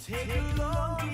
Take a long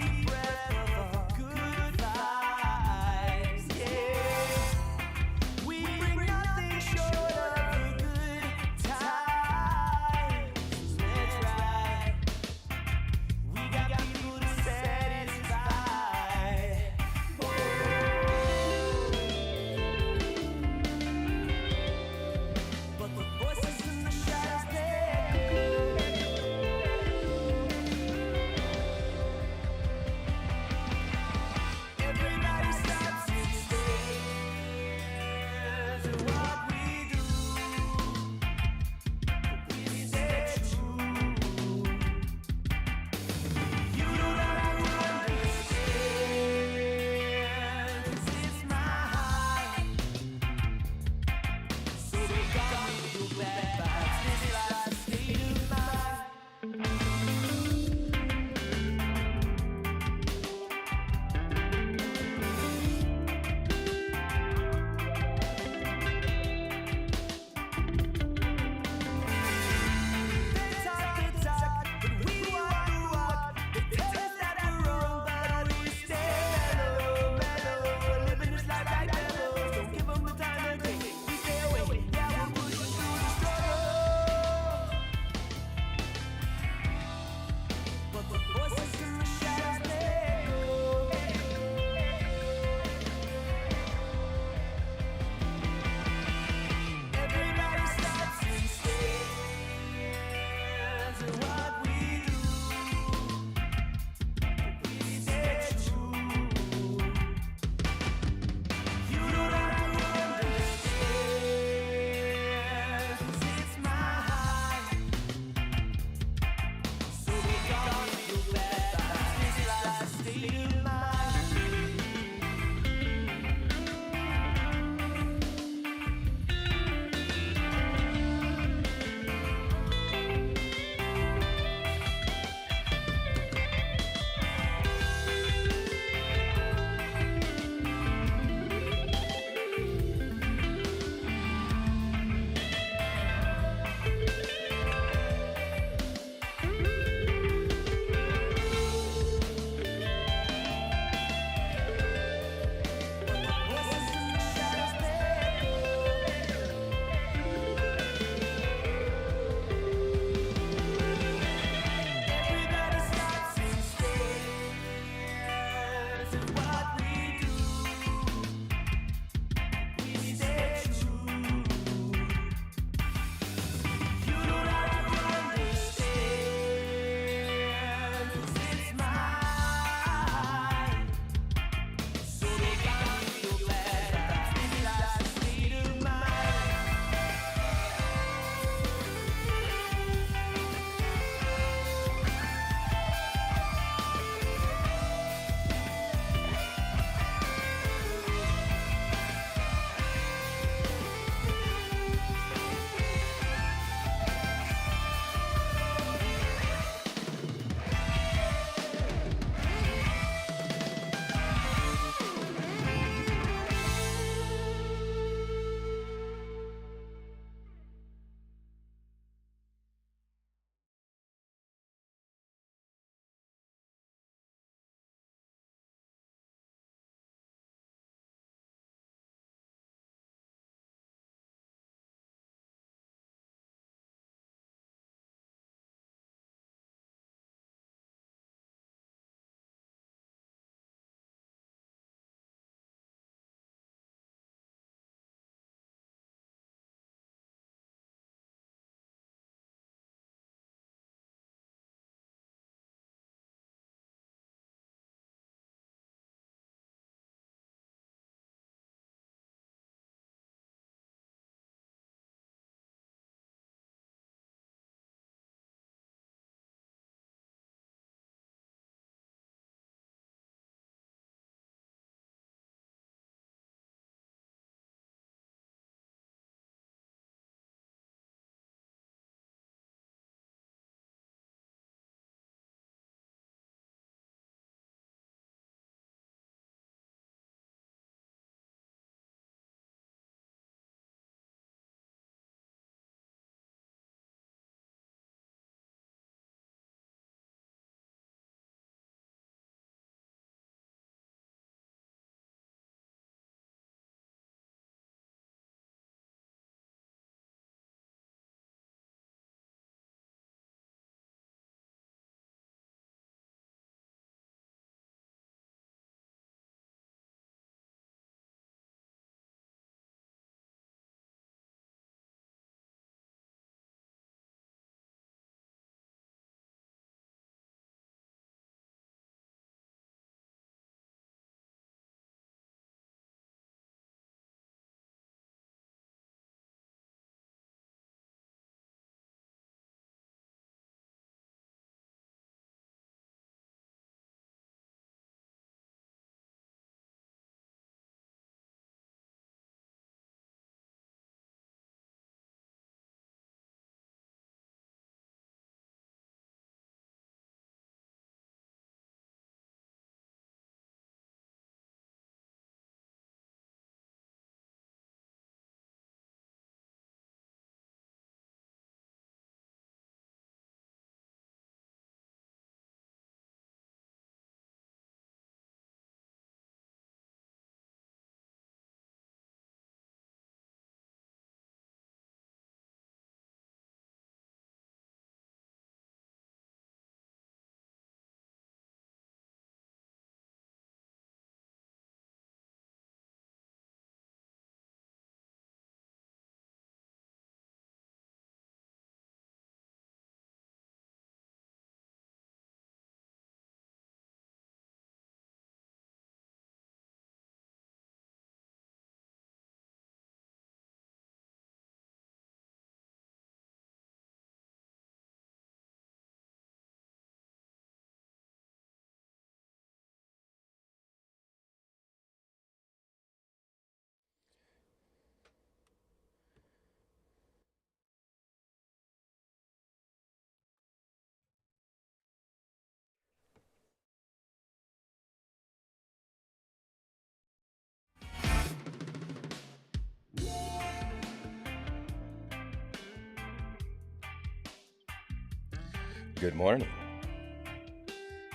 Good morning.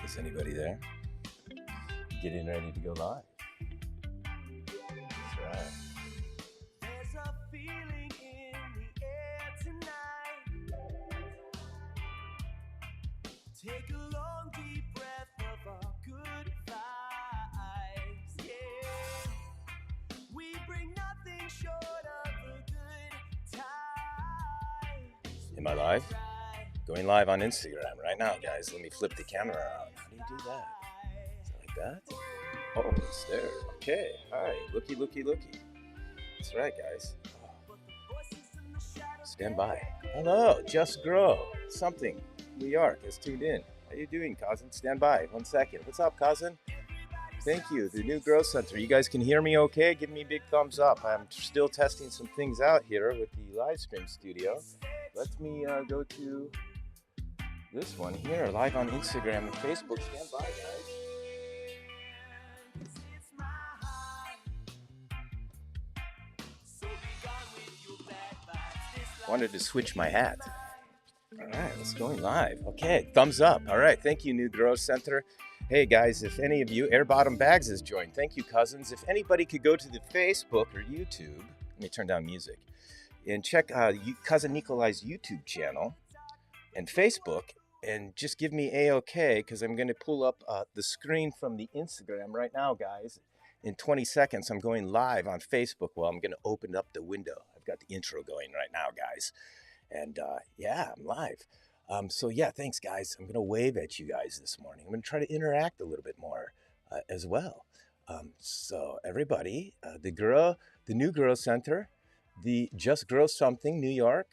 Is anybody there? Getting ready to go live. That's right. There's a feeling in the air tonight. Take a long deep breath of our good vibes. Yeah, we bring nothing short of a good time. Am I live? Going live on Instagram right now, guys. Let me flip the camera around. How do you do that? Is it like that? Oh, it's there. Okay. All right. Looky. That's right, guys. Stand by. Hello, Just Grow Something. New York has tuned in. How you doing, cousin? Stand by. 1 second. What's up, cousin? Thank you. The new Grow Center. You guys can hear me okay? Give me a big thumbs up. I'm still testing some things out here with the live stream studio. Let me go to this one here, live on Instagram and Facebook. Stand by, guys. Wanted to switch my hat. All right, it's going live. Okay, thumbs up. All right, thank you, New Grow Center. Hey, guys, if any of you, Air Bottom Bags has joined. Thank you, cousins. If anybody could go to the Facebook or YouTube, let me turn down music, and check Cousin Nikolai's YouTube channel and Facebook, and just give me A-OK, because I'm going to pull up the screen from the Instagram right now, guys. In 20 seconds, I'm going live on Facebook. Well, I'm going to open up the window. I've got the intro going right now, guys. And yeah, I'm live. So yeah, thanks, guys. I'm going to wave at you guys this morning. I'm going to try to interact a little bit more as well. So everybody, the New Grow Center, the Just Grow Something, New York.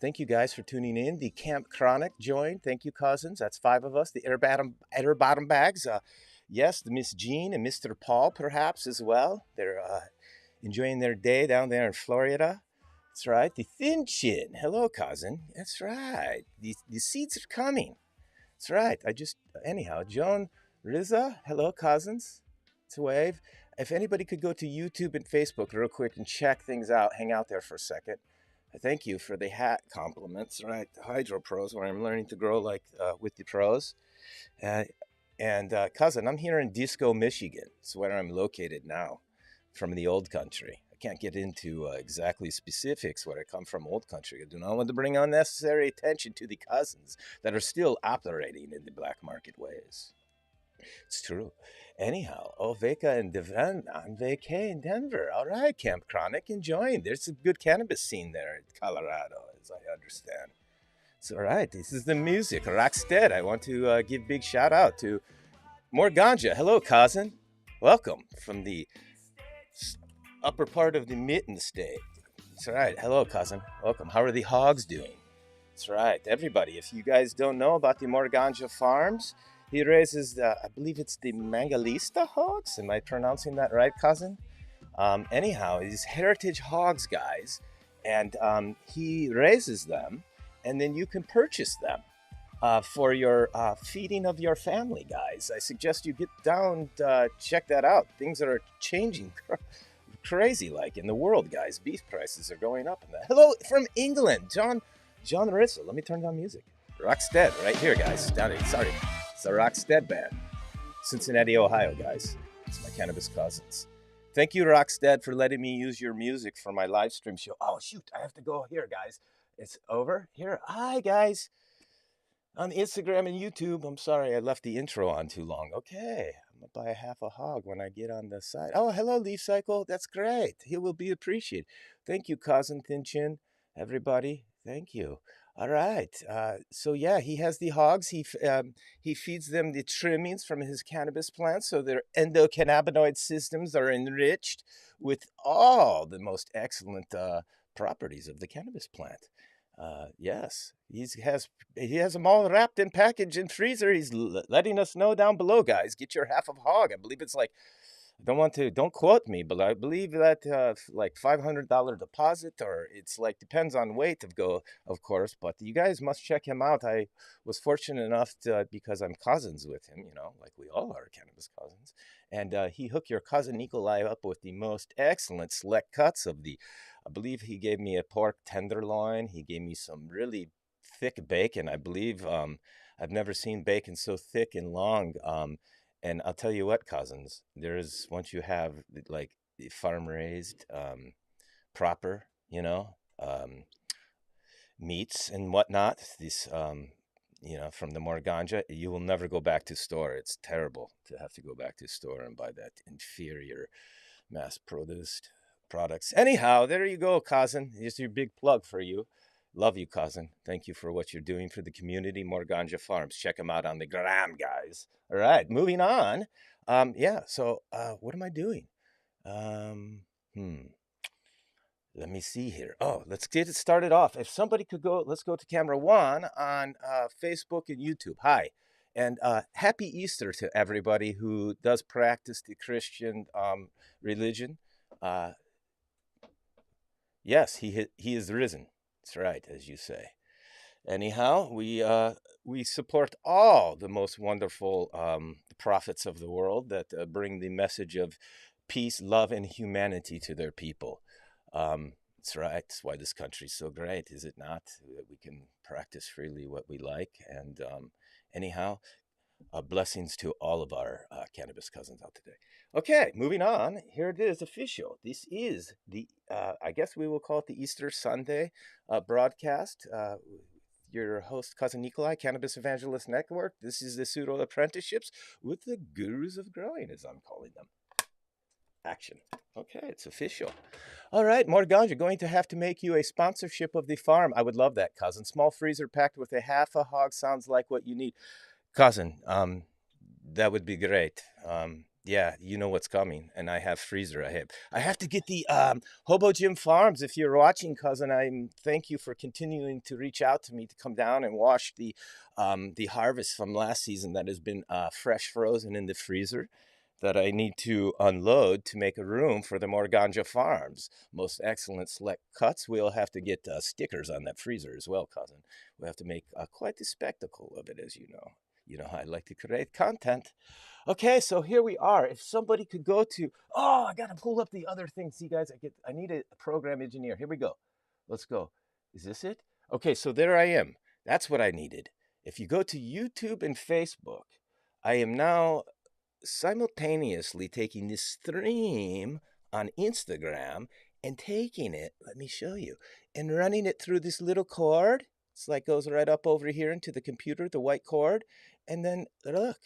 Thank you guys for tuning in. The Camp Chronic joined. Thank you, cousins. That's 5 of us. The Air Bottom Bags. Yes, the Miss Jean and Mr. Paul, perhaps, as well. They're enjoying their day down there in Florida. That's right. The Thin Chin. Hello, cousin. That's right. The seeds are coming. That's right. Anyhow, Joan Riza. Hello, cousins. It's a wave. If anybody could go to YouTube and Facebook real quick and check things out, hang out there for a second. Thank you for the hat compliments. Right. The Hydro Pros, where I'm learning to grow like with the pros. And cousin, I'm here in Disco, Michigan. It's where I'm located now from the old country. I can't get into exactly specifics where I come from, old country. I do not want to bring unnecessary attention to the cousins that are still operating in the black market ways. It's true. Anyhow, Veka and Devon on vacay in Denver. All right, Camp Chronic, enjoying. There's a good cannabis scene there in Colorado, as I understand. It's all right. This is the music. Rockstead. I want to give big shout out to More Ganja. Hello, cousin. Welcome from the upper part of the Mitten State. It's all right. Hello, cousin. Welcome. How are the hogs doing? That's right. Everybody, if you guys don't know about the More Ganja Farms, he raises, I believe it's the Mangalista hogs. Am I pronouncing that right, cousin? Anyhow, these heritage hogs, guys, and he raises them. And then you can purchase them for your feeding of your family, guys. I suggest you get down, check that out. Things are changing crazy like in the world, guys. Beef prices are going up. Hello from England, John Marissa. Let me turn down music. Rockstead right here, guys. Down here. Sorry. It's the Rockstead band. Cincinnati, Ohio, guys. It's my cannabis cousins. Thank you, Rockstead, for letting me use your music for my live stream show. Oh, shoot. I have to go here, guys. It's over here. Hi, guys. On Instagram and YouTube. I'm sorry I left the intro on too long. Okay. I'm going to buy a half a hog when I get on the side. Oh, hello, Leaf Cycle. That's great. He will be appreciated. Thank you, cousin Thin Chin. Everybody, thank you. All right. So, yeah, he has the hogs. He feeds them the trimmings from his cannabis plants, so their endocannabinoid systems are enriched with all the most excellent properties of the cannabis plant. Yes, he has them all wrapped in package in freezer. He's letting us know down below, guys. Get your half of hog. I believe it's like, don't quote me, but I believe that like $500 deposit, or it's like depends on weight of course. But you guys must check him out. I was fortunate enough to, because I'm cousins with him, like we all are cannabis cousins, and he hooked your cousin Nikolai up with the most excellent select cuts of the. I believe he gave me a pork tenderloin. He gave me some really thick bacon. I believe I've never seen bacon so thick and long. And I'll tell you what, cousins, there's once you have like the farm raised, proper, meats and whatnot, these from the Morganja, you will never go back to store. It's terrible to have to go back to store and buy that inferior mass produced products. Anyhow, there you go, cousin. Here's your big plug for you. Love you, cousin. Thank you for what you're doing for the community, Morganja Farms. Check them out on the gram, guys. All right, moving on. What am I doing? Um, hmm. Let me see here. Oh, let's get it started off. If somebody could go, let's go to camera one on Facebook and YouTube. Hi. And happy Easter to everybody who does practice the Christian religion. Uh, yes, he is risen. That's right, as you say. Anyhow, we support all the most wonderful prophets of the world that bring the message of peace, love, and humanity to their people. That's right. That's why this country's so great, is it not? That we can practice freely what we like. And anyhow, blessings to all of our cannabis cousins out today. Okay, moving on. Here it is, official. This is the, I guess we will call it the Easter Sunday broadcast. Your host, Cousin Nikolai, Cannabis Evangelist Network. This is the Pseudo-Apprenticeships with the Gurus of Growing, as I'm calling them. Action. Okay, it's official. All right, Morganja, going to have to make you a sponsorship of the farm. I would love that, cousin. Small freezer packed with a half a hog sounds like what you need. Cousin, that would be great. Yeah, you know what's coming, and I have freezer. I have to get the Hobo Jim Farms. If you're watching, cousin, I thank you for continuing to reach out to me to come down and wash the harvest from last season that has been fresh frozen in the freezer that I need to unload to make a room for the Morganja Farms. Most excellent select cuts. We'll have to get stickers on that freezer as well, cousin. We'll have to make quite a spectacle of it, as you know. You know how I like to create content. Okay, so here we are. If somebody could go to, oh, I gotta pull up the other thing. See, guys, I need a program engineer. Here we go. Let's go. Is this it? Okay, so there I am. That's what I needed. If you go to YouTube and Facebook, I am now simultaneously taking this stream on Instagram and taking it, let me show you, and running it through this little cord. It's like goes right up over here into the computer, the white cord. And then look,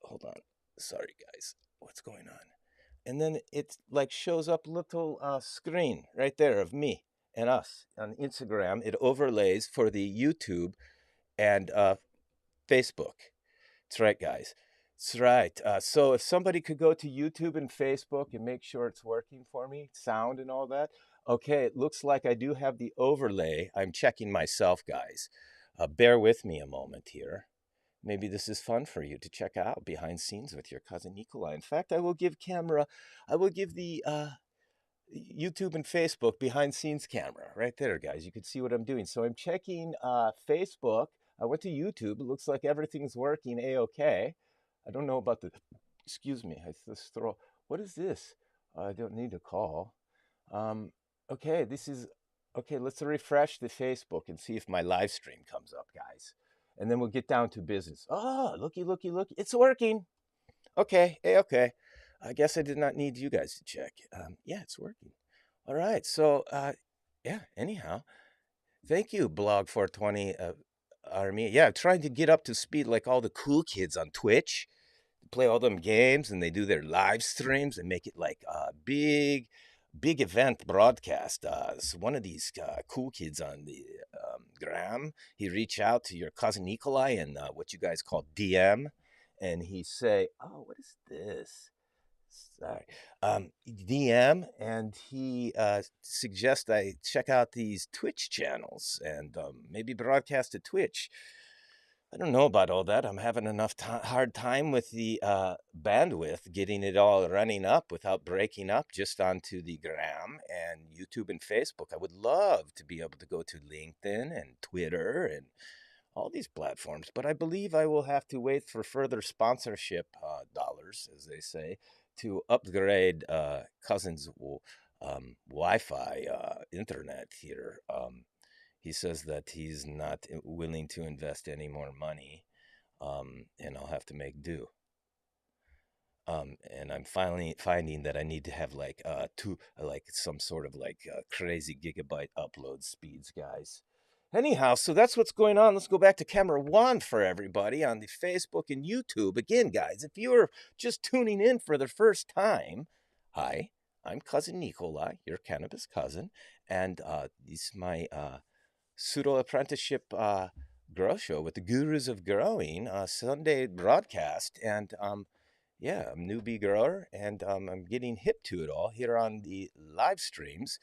hold on. Sorry, guys. What's going on? And then it like shows up little screen right there of me and us on Instagram. It overlays for the YouTube and Facebook. That's right, guys. That's right. So if somebody could go to YouTube and Facebook and make sure it's working for me, sound and all that. Okay, it looks like I do have the overlay. I'm checking myself, guys. Bear with me a moment here. Maybe this is fun for you to check out behind scenes with your cousin Nikolai. In fact, I will give the YouTube and Facebook behind scenes camera right there, guys. You can see what I'm doing. So I'm checking Facebook. I went to YouTube. It looks like everything's working A-okay. I don't know about the, excuse me, I just throw, what is this? I don't need to call. Okay, let's refresh the Facebook and see if my live stream comes up, guys. And then we'll get down to business. Oh, looky. It's working. Okay, A-okay. I guess I did not need you guys to check. Yeah, it's working. All right, so, yeah, anyhow, thank you, Blog 420 Army. Yeah, trying to get up to speed like all the cool kids on Twitch. Play all them games and they do their live streams and make it like a big event broadcast. So one of these cool kids on the gram, he reach out to your cousin Nikolai and what you guys call DM, and he say, "Oh, what is this?" Sorry, DM, and he suggests I check out these Twitch channels and maybe broadcast to Twitch. I don't know about all that. I'm having enough hard time with the bandwidth, getting it all running up without breaking up just onto the gram and YouTube and Facebook. I would love to be able to go to LinkedIn and Twitter and all these platforms, but I believe I will have to wait for further sponsorship dollars, as they say, to upgrade Cousin's Wi-Fi internet here. He says that he's not willing to invest any more money, and I'll have to make do. And I'm finally finding that I need to have like some sort of like crazy gigabyte upload speeds, guys. Anyhow, so that's what's going on. Let's go back to camera one for everybody on the Facebook and YouTube. Again, guys, if you are just tuning in for the first time, hi, I'm Cousin Nikolai, your cannabis cousin, and this is my pseudo-apprenticeship grow show with the gurus of growing Sunday broadcast. And yeah, I'm a newbie grower, and I'm getting hip to it all here on the live streams,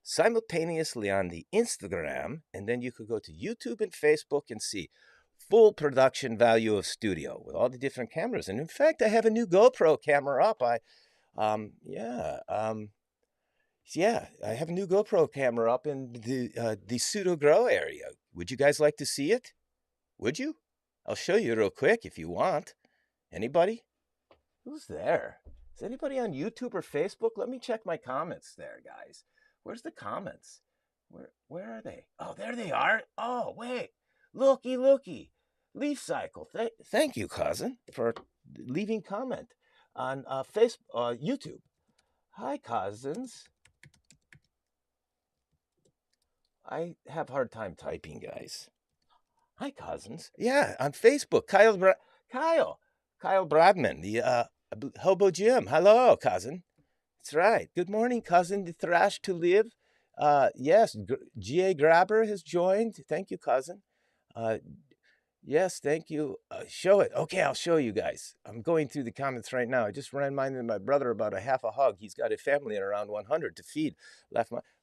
simultaneously on the Instagram, and then you could go to YouTube and Facebook and see full production value of studio with all the different cameras. And in fact, I have a new GoPro camera up. Yeah, I have a new GoPro camera up in the Pseudo Grow Area. Would you guys like to see it? Would you? I'll show you real quick if you want. Anybody? Who's there? Is anybody on YouTube or Facebook? Let me check my comments there, guys. Where's the comments? Where are they? Oh, there they are. Oh, wait. Looky. Leaf Cycle. Thank you, cousin, for leaving comment on YouTube. Hi, cousins. I have a hard time typing, guys. Hi, cousins. Yeah, on Facebook. Kyle Bradman, the Hobo Jim. Hello, cousin. That's right. Good morning, cousin. The Thrash to Live. Yes, G.A. Grabber has joined. Thank you, cousin. Yes, thank you. Show it. Okay, I'll show you guys. I'm going through the comments right now. I just reminded my brother about a half a hog. He's got a family at around 100 to feed.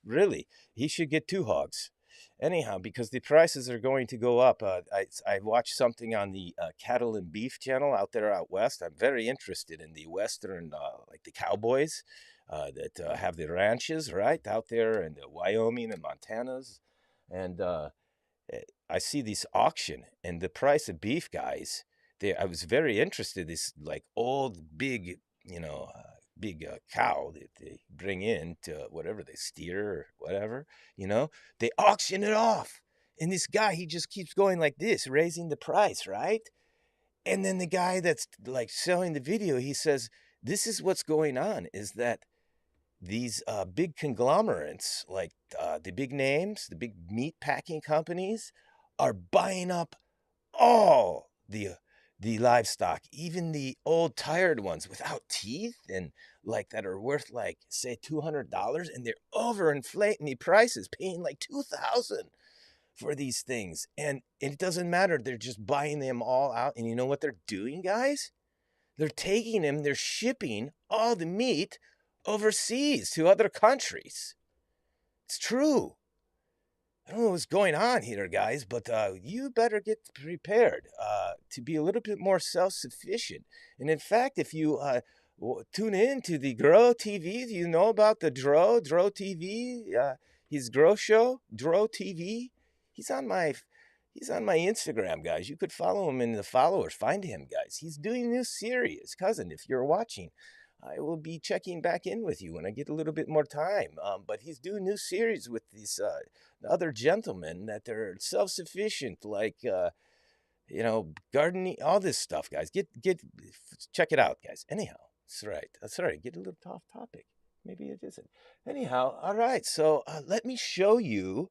Really, he should get 2 hogs. Anyhow, because the prices are going to go up. I watched something on the cattle and beef channel out there out west. I'm very interested in the western, like the cowboys that have the ranches right out there in the Wyoming and Montanas. And I see this auction and the price of beef, guys. I was very interested. This like old, big, big cow that they bring in to whatever they steer or whatever, they auction it off. And this guy, he just keeps going like this, raising the price, right? And then the guy that's like selling the video, he says, this is what's going on, is that these big conglomerates, like the big names, the big meat packing companies, are buying up all the livestock, even the old tired ones without teeth and like that are worth like say $200, and they're overinflating the prices, paying like $2,000 for these things. And it doesn't matter. They're just buying them all out. And you know what they're doing, guys? They're taking them, they're shipping all the meat overseas to other countries. It's true. I don't know what's going on here, guys, but you better get prepared to be a little bit more self-sufficient. And in fact, if you tune in to the Grow TV, you know about the Dro TV, his Grow show, Dro TV. He's on my Instagram, guys. You could follow him in the followers. Find him, guys. He's doing a new series. Cousin, if you're watching, I will be checking back in with you when I get a little bit more time. But he's doing a new series with these other gentlemen that they're self-sufficient, like, gardening, all this stuff, guys. Check it out, guys. Anyhow, that's right. Get a little off topic. Maybe it isn't. Anyhow, all right. So let me show you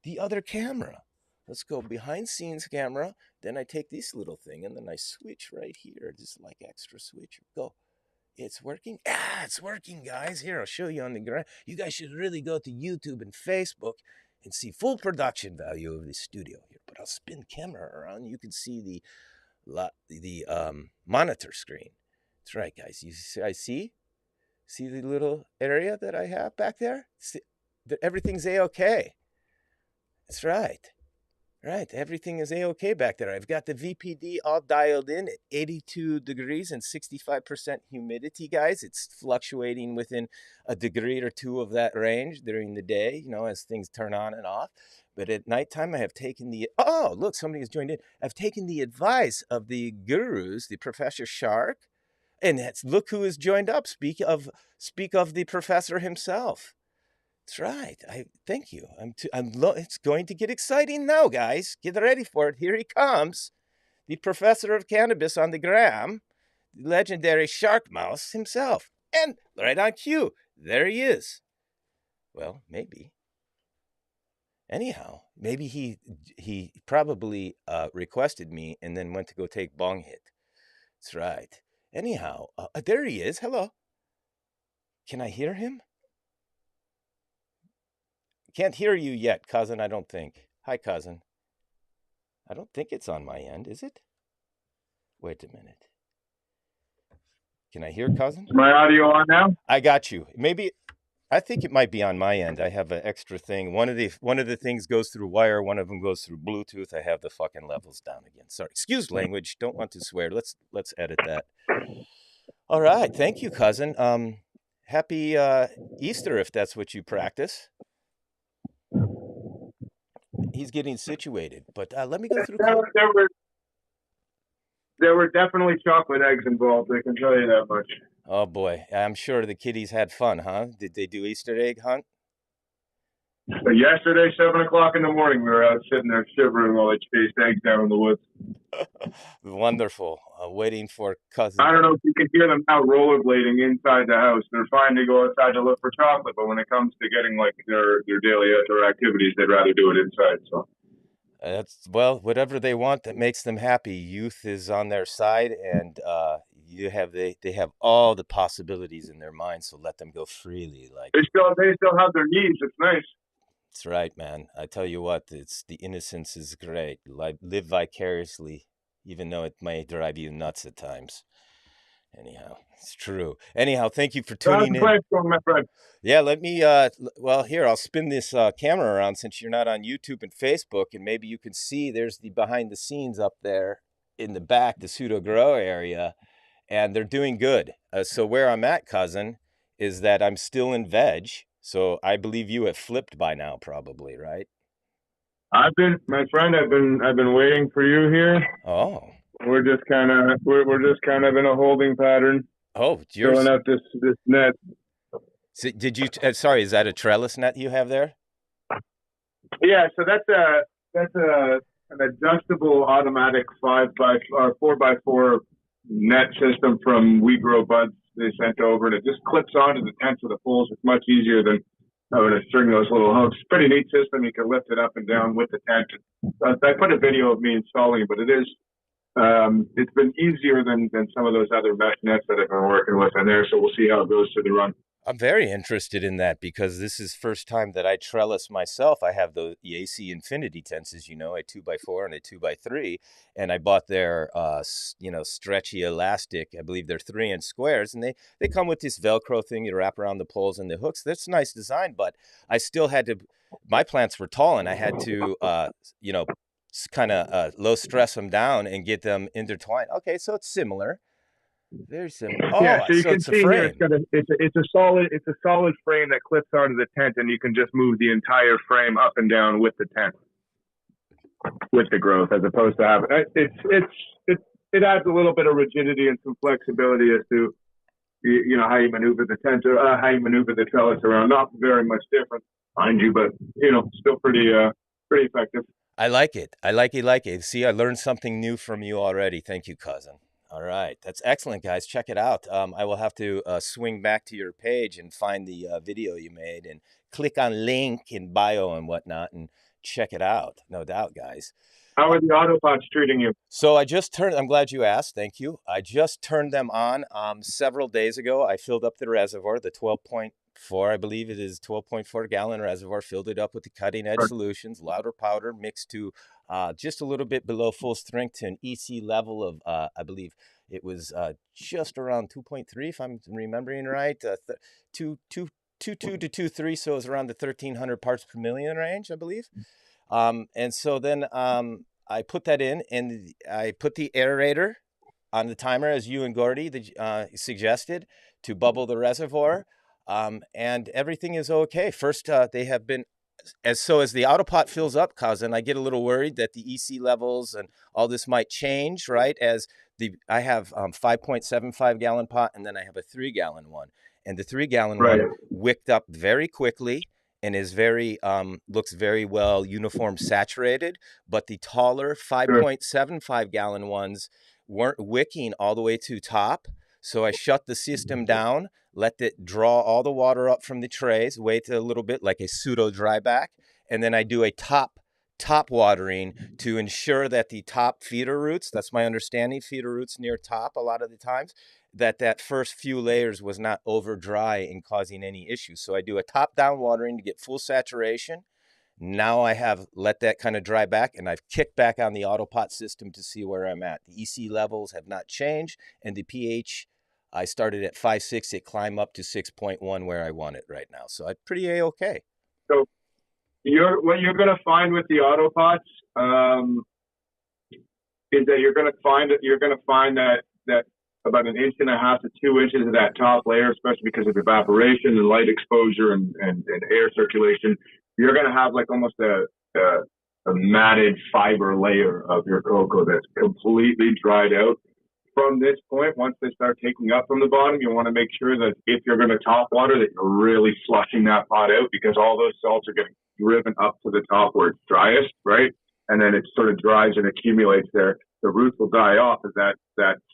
the other camera. Let's go behind scenes camera. Then I take this little thing and then I switch right here. Just like extra switch. Go. It's working. It's working, guys. Here, I'll show you on the ground. You guys should really go to YouTube and Facebook and see full production value of the studio here. But I'll spin camera around. You can see the monitor screen. That's right, guys. I see the little area that I have back there. Everything's a-okay. That's right. Right, everything is a-okay back there. I've got the VPD all dialed in at 82 degrees and 65% humidity, guys. It's fluctuating within a degree or 2 of that range during the day, as things turn on and off. But at nighttime, I have taken look, somebody has joined in. I've taken the advice of the gurus, the Professor Shark, and look who has joined up. Speak of the professor himself. That's right. I thank you. It's going to get exciting now, guys. Get ready for it. Here he comes, the professor of cannabis on the gram, the legendary Sharkmouse himself. And right on cue, there he is. Well, maybe. Anyhow, maybe he probably requested me and then went to go take bong hit. That's right. Anyhow, there he is. Hello. Can I hear him? Can't hear you yet, cousin, I don't think. Hi, cousin. I don't think it's on my end, is it? Wait a minute. Can I hear cousin? Is my audio on now? I got you. Maybe I think it might be on my end. I have an extra thing. One of the things goes through wire, one of them goes through Bluetooth. I have the fucking levels down again. Sorry. Excuse language. Don't want to swear. Let's edit that. All right. Thank you, cousin. Happy Easter if that's what you practice. He's getting situated, but let me go through. There were definitely chocolate eggs involved. I can tell you that much. Oh boy, I'm sure the kiddies had fun, huh? Did they do Easter egg hunt? So yesterday, 7 o'clock in the morning, we were out sitting there shivering while they chased eggs down in the woods. Wonderful. Waiting for cousin. I don't know if you can hear them now rollerblading inside the house. They're fine to go outside to look for chocolate, but when it comes to getting like their daily outdoor activities, they'd rather do it inside. So. Whatever they want that makes them happy. Youth is on their side, and they have all the possibilities in their mind. So let them go freely. Like they still have their needs. It's nice. That's right, man. I tell you what, the innocence is great. Live vicariously, even though it may drive you nuts at times. Anyhow, it's true. Anyhow, thank you for tuning in. My friend. Yeah, let me, here, I'll spin this camera around since you're not on YouTube and Facebook, and maybe you can see there's the behind the scenes up there in the back, the Pseudo Grow Area, and they're doing good. So where I'm at, cousin, is that I'm still in veg. So I believe you have flipped by now, probably, right? My friend, I've been waiting for you here. Oh. We're just kind of in a holding pattern. Oh, filling out this net. So did you? Sorry, is that a trellis net you have there? Yeah, so that's an adjustable automatic 4x4 net system from We Grow Buds. They sent over, and it just clips onto the tent of the poles. It's much easier than having to string those little hooks. Pretty neat system. You can lift it up and down with the tent. I put a video of me installing it, but it's been easier than some of those other mesh nets that I've been working with in there. So we'll see how it goes to the run. I'm very interested in that because this is first time that I trellis myself. I have the AC Infinity tents, as you know, a 2x4 and a 2x3, and I bought their stretchy elastic. I believe they're 3-inch squares, and they come with this Velcro thing you wrap around the poles and the hooks. That's a nice design, but I still had to. My plants were tall, and I had to kind of low stress them down and get them intertwined. Okay, so it's similar. Very similar. Oh, yeah, so you can see here it's a solid frame that clips onto the tent, and you can just move the entire frame up and down with the tent, with the growth, as opposed to having it adds a little bit of rigidity and some flexibility as to how you maneuver the tent or how you maneuver the trellis around. Not very much different, mind you, but still pretty effective. I like it. I like it. See, I learned something new from you already. Thank you, cousin. All right. That's excellent, guys. Check it out. I will have to swing back to your page and find the video you made and click on link in bio and whatnot and check it out. No doubt, guys. How are the autopots treating you? So I'm glad you asked. Thank you. I just turned them on several days ago. I filled up the reservoir, the 12.4, I believe it is 12.4 gallon reservoir, filled it up with the cutting edge solutions, louder powder mixed to just a little bit below full strength to an EC level of, I believe it was just around 2.3, if I'm remembering right, 2.2 to 2.3, so it was around the 1,300 parts per million range, I believe. And so then I put that in, and I put the aerator on the timer, as you and Gordy suggested, to bubble the reservoir, and everything is okay. First, they have been. As the autopot fills up, cousin, I get a little worried that the EC levels and all this might change, right? I have 5.75 gallon pot, and then I have a 3 gallon one, and the 3 gallon one wicked up very quickly, and is very looks very well uniform saturated, but the taller Sure. 5.75 gallon ones weren't wicking all the way to top. So I shut the system down, let it draw all the water up from the trays, wait a little bit like a pseudo dry back, and then I do a top watering to ensure that the top feeder roots, that's my understanding, feeder roots near top a lot of the times, that first few layers was not over dry and causing any issues. So I do a top down watering to get full saturation. Now I have let that kind of dry back, and I've kicked back on the autopot system to see where I'm at. The EC levels have not changed, and the pH, I started at 5.6, it climbed up to 6.1 where I want it right now. So I'm pretty A-okay. So what you're going to find with the autopots is that you're going to find that about 1.5 inches to 2 inches of that top layer, especially because of evaporation and light exposure and air circulation, you're going to have like almost a matted fiber layer of your cocoa that's completely dried out. From this point, once they start taking up from the bottom, you want to make sure that if you're going to top water, that you're really flushing that pot out, because all those salts are getting driven up to the top where it's driest, right? And then it sort of dries and accumulates there. The roots will die off of that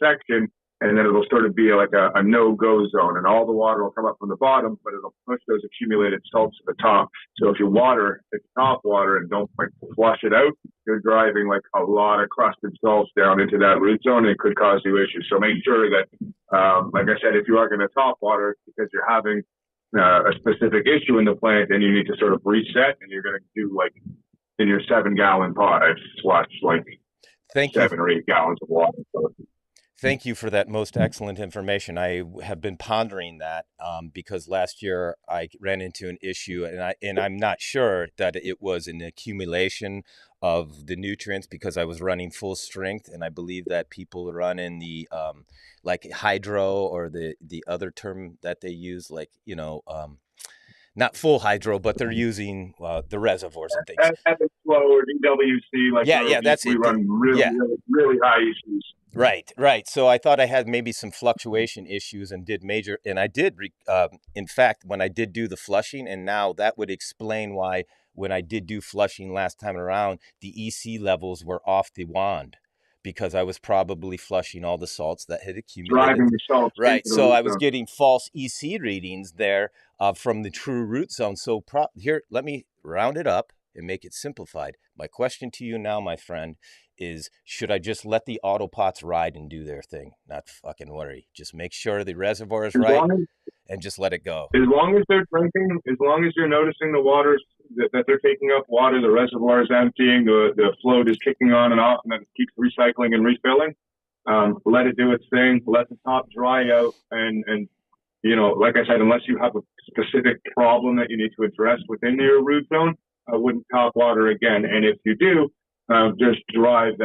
section, and then it'll sort of be like a no-go zone, and all the water will come up from the bottom, but it'll push those accumulated salts to the top. So if you water, it's top water and don't like flush it out, you're driving like a lot of crusted salts down into that root zone, and it could cause you issues. So make sure that, like I said, if you are going to top water because you're having a specific issue in the plant, then you need to sort of reset, and you're going to do like in your 7-gallon pot, I've flushed like 7 or 8 gallons of water. So, thank you for that most excellent information. I have been pondering that because last year I ran into an issue, and I'm not sure that it was an accumulation of the nutrients because I was running full strength, and I believe that people run in the like hydro, or the other term that they use, like not full hydro, but they're using the reservoirs and things. Ebb and flow or DWC, like that's we it. run really high ECs. Right. So I thought I had maybe some fluctuation issues and I did, in fact, when I did do the flushing, and now that would explain why when I did do flushing last time around, the EC levels were off the wand, because I was probably flushing all the salts that had accumulated. Driving the salts. Right. So I was getting false EC readings there from the true root zone. So here, let me round it up and make it simplified. My question to you now, my friend, is should I just let the autopots ride and do their thing? Not fucking worry. Just make sure the reservoir is right and just let it go. As long as they're drinking, as long as you're noticing the waters that they're taking up water, the reservoir is emptying, the float is kicking on and off, and then it keeps recycling and refilling. Let it do its thing. Let the top dry out, and like I said, unless you have a specific problem that you need to address within your root zone, I wouldn't top water again. And if you do, just drive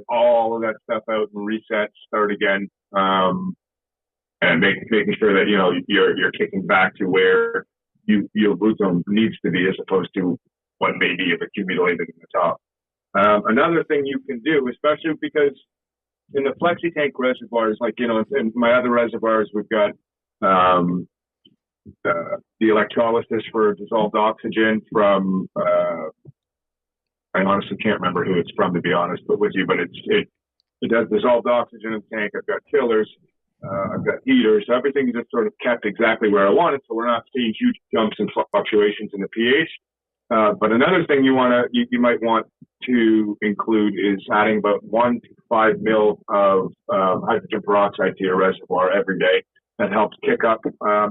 all of that stuff out and reset, start again, and making sure that you're kicking back to where your root zone needs to be, as opposed to what maybe you've accumulated in the top. Another thing you can do, especially because in the flexi tank reservoirs, like in my other reservoirs, we've got the electrolysis for dissolved oxygen from. I honestly can't remember who it's from, to be honest, but it does dissolved oxygen in the tank. I've got chillers, I've got heaters. So everything is just sort of kept exactly where I want it, so we're not seeing huge jumps and fluctuations in the pH. But another thing you might want to include is adding about 1 to 5 mil of hydrogen peroxide to your reservoir every day. That helps kick up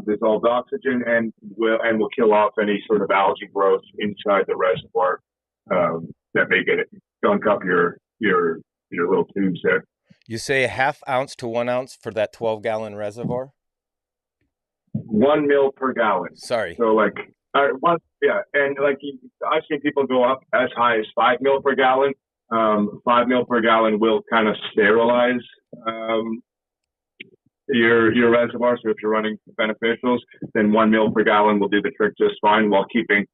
dissolved oxygen and will kill off any sort of algae growth inside the reservoir that may get it gunk up your little tubes there. You say 1/2 ounce to 1 ounce for that 12-gallon reservoir? 1 mil per gallon. Sorry. So and like I've seen people go up as high as 5 mil per gallon. 5 mil per gallon will kind of sterilize your reservoir. So if you're running beneficials, then 1 mil per gallon will do the trick just fine, while keeping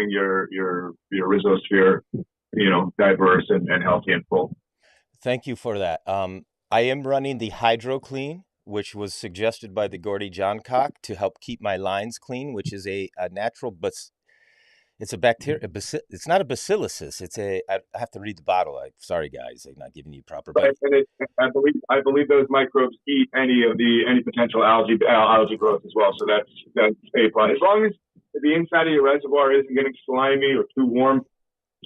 your rhizosphere, diverse and healthy and full. Thank you for that. I am running the Hydro Clean which was suggested by the Gordy Johncock to help keep my lines clean, which is a natural, but it's a bacteria. It's not a bacillus. I have to read the bottle. Sorry, guys, I'm not giving you proper. But Right, and I believe those microbes eat any potential algae growth as well. So that's a plus. As long as the inside of your reservoir isn't getting slimy or too warm,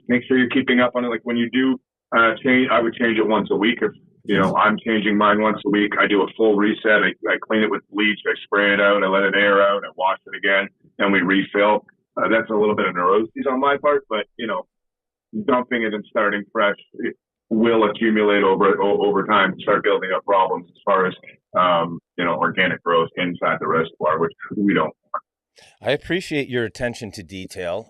make sure you're keeping up on it. Like when you do change, I would change it once a week. If I'm changing mine once a week, I do a full reset. I clean it with bleach. I spray it out. I let it air out. I wash it again. Then we refill. That's a little bit of neuroses on my part, but dumping it and starting fresh will accumulate over time and start building up problems as far as organic growth inside the reservoir, which we don't want. I appreciate your attention to detail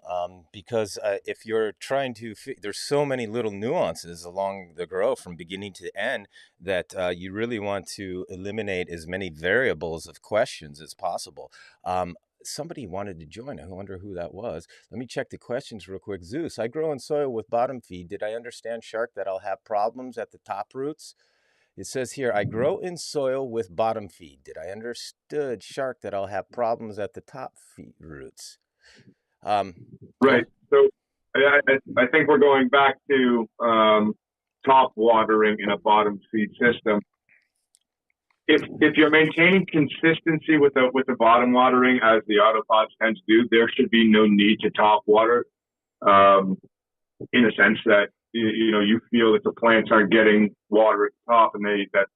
because if you're trying to, there's so many little nuances along the grow from beginning to end that you really want to eliminate as many variables of questions as possible. Somebody wanted to join. I wonder who that was. Let me check the questions real quick. Zeus, I grow in soil with bottom feed. Did I understand, Shark, that I'll have problems at the top roots? It says here, I grow in soil with bottom feed. Did I understood, Shark, that I'll have problems at the top feed roots? Right. So I think we're going back to top watering in a bottom feed system. If you're maintaining consistency with the bottom watering as the autopods tend to do, there should be no need to top water. In a sense that you feel that the plants aren't getting water at the top, and that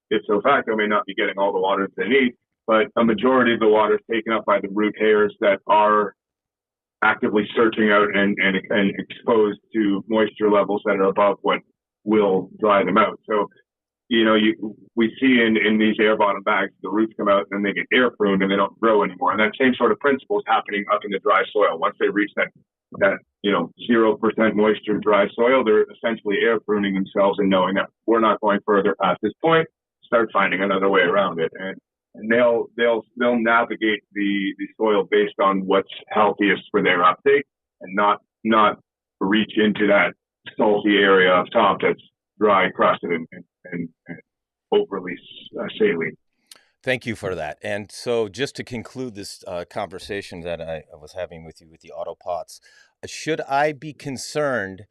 ipso facto may not be getting all the water that they need, but a majority of the water is taken up by the root hairs that are actively searching out and exposed to moisture levels that are above what will dry them out. So we see in these air bottom bags, the roots come out and they get air pruned and they don't grow anymore. And that same sort of principle is happening up in the dry soil. Once they reach that 0% moisture dry soil, they're essentially air pruning themselves and knowing that we're not going further past this point, start finding another way around it. And they'll navigate the soil based on what's healthiest for their uptake and not reach into that salty area up top that's dry, crusted, and overly saline. Thank you for that. And so just to conclude this conversation that I was having with you with the autopots, should I be concerned?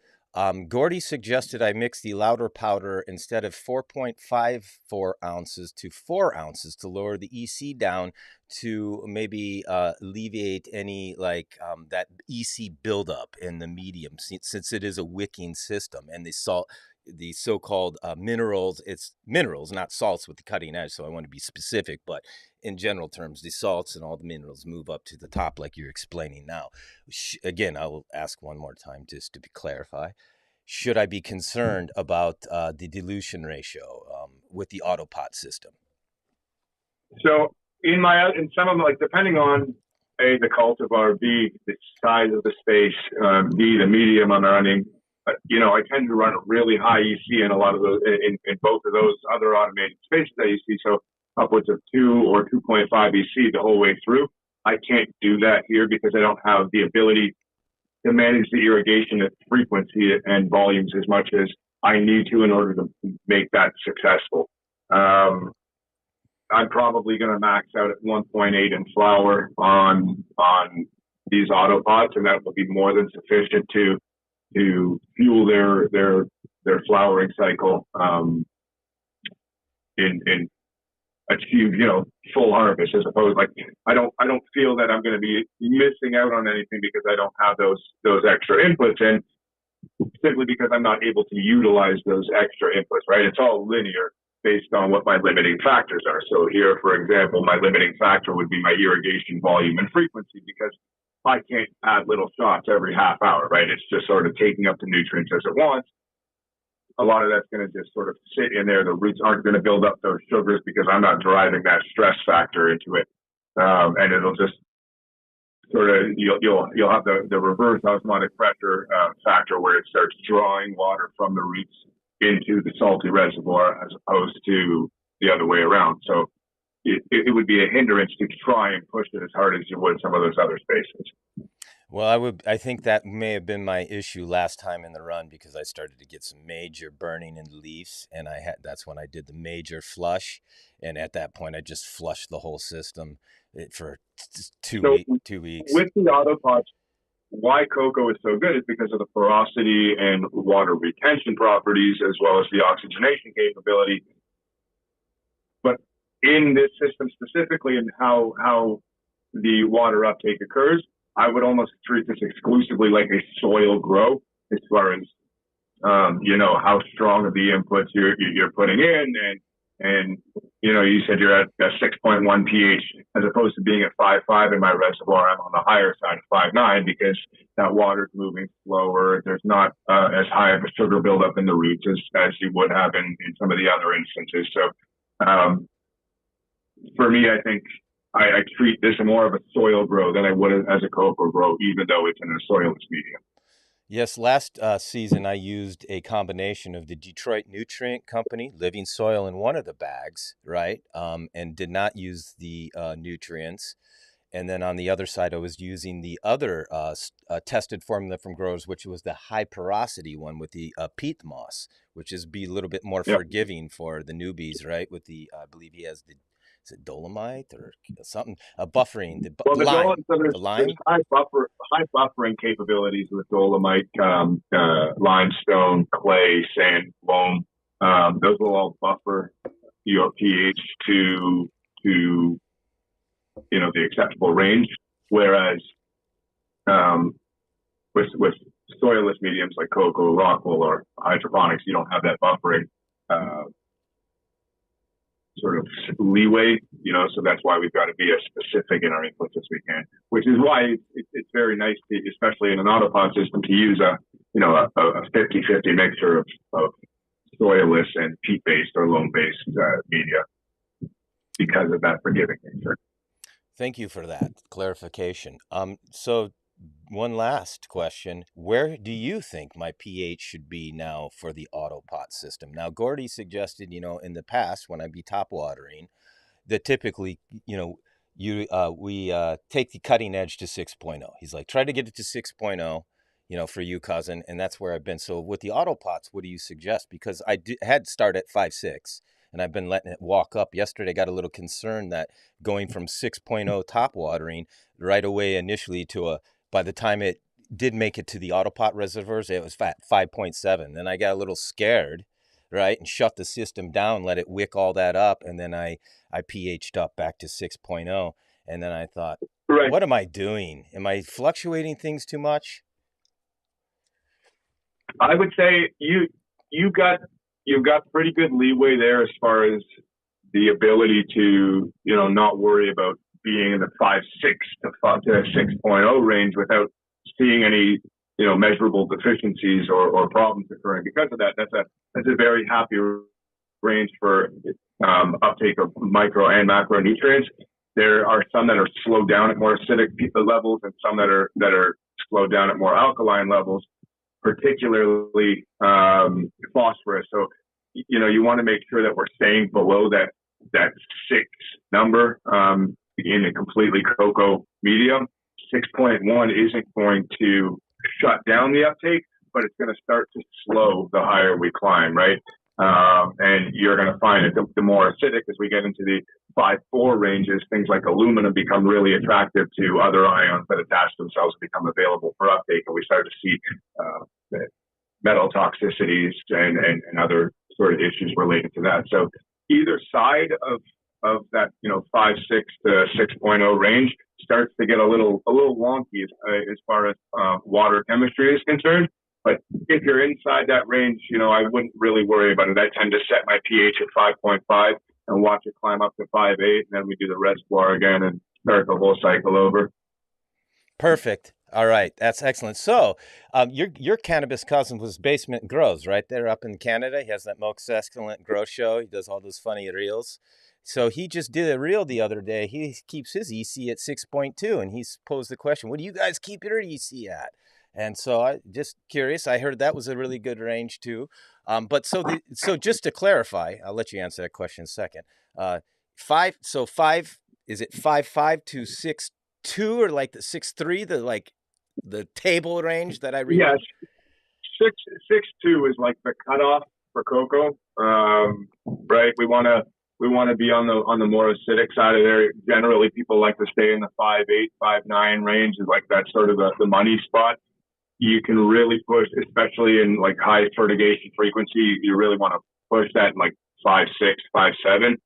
Gordy suggested I mix the louder powder instead of 4.54 ounces to 4 ounces to lower the EC down to maybe alleviate any that EC buildup in the medium, since it is a wicking system, and the so-called minerals, it's minerals, not salts with the cutting edge, so I want to be specific, but in general terms, the salts and all the minerals move up to the top like you're explaining now. Again, I will ask one more time just to clarify. Should I be concerned about the dilution ratio with the autopot system? So in some of them, depending on the cultivar, B, the size of the space, B, the medium I'm running, I tend to run a really high EC in a lot of those, in both of those other automated spaces that you see. So upwards of 2 or 2.5 EC the whole way through. I can't do that here because I don't have the ability to manage the irrigation at frequency and volumes as much as I need to in order to make that successful. I'm probably going to max out at 1.8 in flower on these autopots, and that will be more than sufficient to fuel their flowering cycle in achieve full harvest. As opposed, I don't feel that I'm going to be missing out on anything because I don't have those extra inputs, and simply because I'm not able to utilize those extra inputs. Right? It's all linear based on what my limiting factors are. So here, for example, my limiting factor would be my irrigation volume and frequency, because I can't add little shots every half hour, right? It's just sort of taking up the nutrients as it wants. A lot of that's going to just sort of sit in there. The roots aren't going to build up those sugars because I'm not driving that stress factor into it. And it'll just sort of, you'll have the reverse osmotic pressure factor, where it starts drawing water from the roots into the salty reservoir as opposed to the other way around. So it would be a hindrance to try and push it as hard as you would some of those other spaces. Well, I think that may have been my issue last time in the run, because I started to get some major burning in the leaves, and that's when I did the major flush, and at that point I just flushed the whole system for 2 weeks. With the autopots, why cocoa is so good is because of the porosity and water retention properties, as well as the oxygenation capability. But in this system specifically, and how the water uptake occurs, I would almost treat this exclusively like a soil grow, as far as how strong are the inputs you're putting in, and you said you're at a 6.1 pH as opposed to being at 5.5 in my reservoir. I'm on the higher side of 5.9 because that water's moving slower. There's not as high of a sugar buildup in the roots as you would have in some of the other instances. So for me, I think I treat this more of a soil grow than I would as a cocoa grow, even though it's in a soilless medium. Yes, last season I used a combination of the Detroit Nutrient Company Living Soil in one of the bags, right? And did not use the nutrients. And then on the other side, I was using the other tested formula from growers, which was the high porosity one with the peat moss, which is be a little bit more forgiving for the newbies, right? With the, I believe he has the, is it dolomite or something? Buffering, the lime. There's high buffering capabilities with dolomite, limestone, clay, sand, loam. Those will all buffer your pH to the acceptable range. Whereas with soilless mediums like cocoa, rockwool, or hydroponics, you don't have that buffering sort of leeway, so that's why we've got to be as specific in our inputs as we can, which is why it's very nice, especially in an autopod system, to use a 50-50 mixture of soilless and peat-based or loam-based media because of that forgiving nature. Thank you for that clarification. So one last question. Where do you think my pH should be now for the autopot system? Now, Gordy suggested, in the past when I'd be top watering, that typically, we take the cutting edge to 6.0. He's like, try to get it to 6.0, for you, cousin. And that's where I've been. So with the autopots, what do you suggest? Because I had start at 5.6. And I've been letting it walk up. Yesterday, I got a little concerned that going from 6.0 top watering right away initially to by the time it did make it to the autopot reservoirs, it was 5.7. Then I got a little scared, right, and shut the system down, let it wick all that up, and then I pH'd up back to 6.0. And then I thought, What am I doing? Am I fluctuating things too much? I would say you've got pretty good leeway there as far as the ability to, not worry about being in the 5.6 to 6.0 range without seeing any, measurable deficiencies or problems occurring. Because of that, that's a very happy range for uptake of micro and macronutrients. There are some that are slowed down at more acidic levels, and some that are slowed down at more alkaline levels, particularly phosphorus. So, you want to make sure that we're staying below that 6 number in a completely cocoa medium. 6.1 isn't going to shut down the uptake, but it's going to start to slow the higher we climb, right? And you're going to find that the more acidic as we get into the 5.4 ranges, things like aluminum become really attractive to other ions that attach themselves and become available for uptake. And we start to see metal toxicities and other sort of issues related to that. So either side of that, 5.6 to 6.0 range starts to get a little wonky as far as water chemistry is concerned. But if you're inside that range, I wouldn't really worry about it. I tend to set my pH at 5.5 and watch it climb up to 5.8, and then we do the reservoir again and start the whole cycle over. Perfect. All right, that's excellent. So, your cannabis cousin was Basement Grows, right there up in Canada. He has that most excellent grow show. He does all those funny reels. So he just did a reel the other day. He keeps his EC at 6.2, and he's posed the question, what do you guys keep your EC at? And so I just curious. I heard that was a really good range too. But so just to clarify, I'll let you answer that question in a second. 5. So 5, is it 5'5" to 6'2", or like the 6'3", the table range that I read? Yeah, 6'2" is like the cutoff for cocoa. Right. We want to be on the more acidic side of there. Generally, people like to stay in the 5'8", 5'9" range. Is like that's sort of the money spot. You can really push, especially in like high fertigation frequency. You really want to push that in like 5'6", 5'7".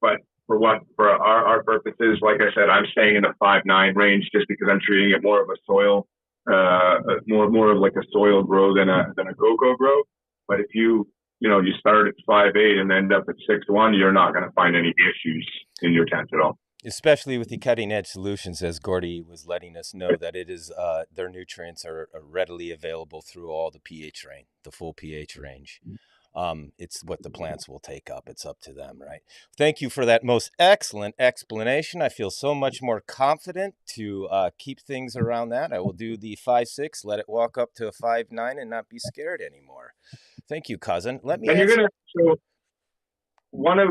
But for our purposes, like I said, I'm staying in the 5'9" range just because I'm treating it more of a soil, more of like a soil grow than a cocoa grow. But if you start at 5'8" and end up at 6'1", you're not going to find any issues in your tent at all. Especially with the cutting edge solutions, as Gordy was letting us know, that it is their nutrients are readily available through all the pH range, the full pH range. It's what the plants will take up. It's up to them, right? Thank you for that most excellent explanation. I feel so much more confident to keep things around that. I will do the 5'6", let it walk up to a 5'9", and not be scared anymore. Thank you, cousin. Let me. And you're gonna so one of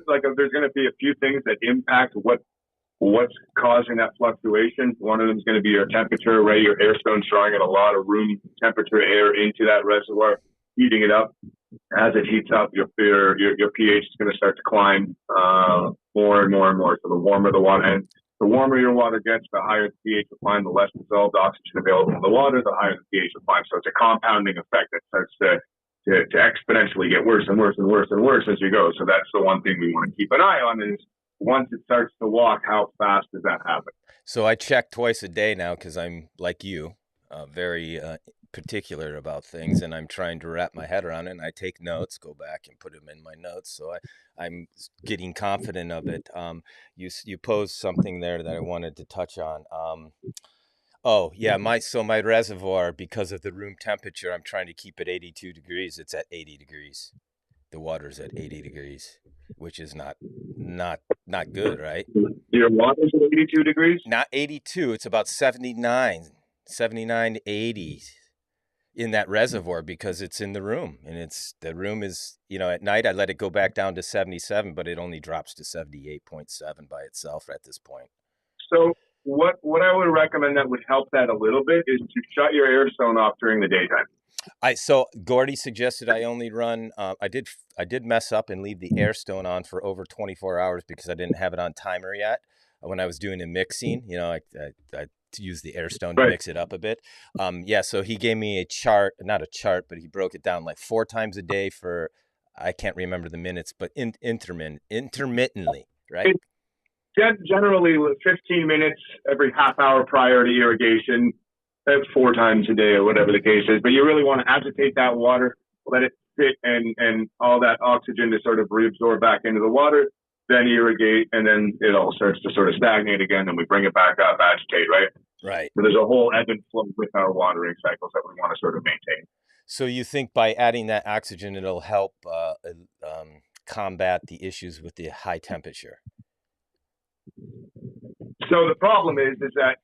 like there's gonna be a few things that impact what's causing that fluctuation. One of them is going to be your temperature, right? Your air stone's drawing in a lot of room temperature air into that reservoir, heating it up. As it heats up, your pH is going to start to climb more and more and more. So the warmer the water, and the warmer your water gets, the higher the pH will climb, the less dissolved oxygen available in the water, the higher the pH will climb. So it's a compounding effect that starts to exponentially get worse and worse and worse and worse as you go. So that's the one thing we want to keep an eye on is once it starts to walk, how fast does that happen? So I check twice a day now because I'm like you, very particular about things, and I'm trying to wrap my head around it. And I take notes, go back and put them in my notes. So I'm getting confident of it. You posed something there that I wanted to touch on. Oh yeah, my reservoir, because of the room temperature, I'm trying to keep it 82 degrees. It's at 80 degrees. The water's at 80 degrees, which is not good, right? Your water's at 82 degrees? Not 82. It's about 79 to 80 in that reservoir because it's in the room, and the room is, at night I let it go back down to 77, but it only drops to 78.7 by itself at this point. So what I would recommend that would help that a little bit is to shut your air stone off during the daytime. So Gordy suggested I only run. I did mess up and leave the air stone on for over 24 hours because I didn't have it on timer yet. When I was doing the mixing, I use the air stone to mix it up a bit. So he gave me not a chart, but he broke it down like 4 times a day for, I can't remember the minutes, but intermittently, right? Generally 15 minutes every half hour prior to irrigation, 4 times a day or whatever the case is. But you really want to agitate that water, let it sit and all that oxygen to sort of reabsorb back into the water, then irrigate, and then it all starts to sort of stagnate again, and we bring it back up, agitate, right? Right. So there's a whole ebb and flow with our watering cycles that we want to sort of maintain. So you think by adding that oxygen, it'll help combat the issues with the high temperature? So the problem is that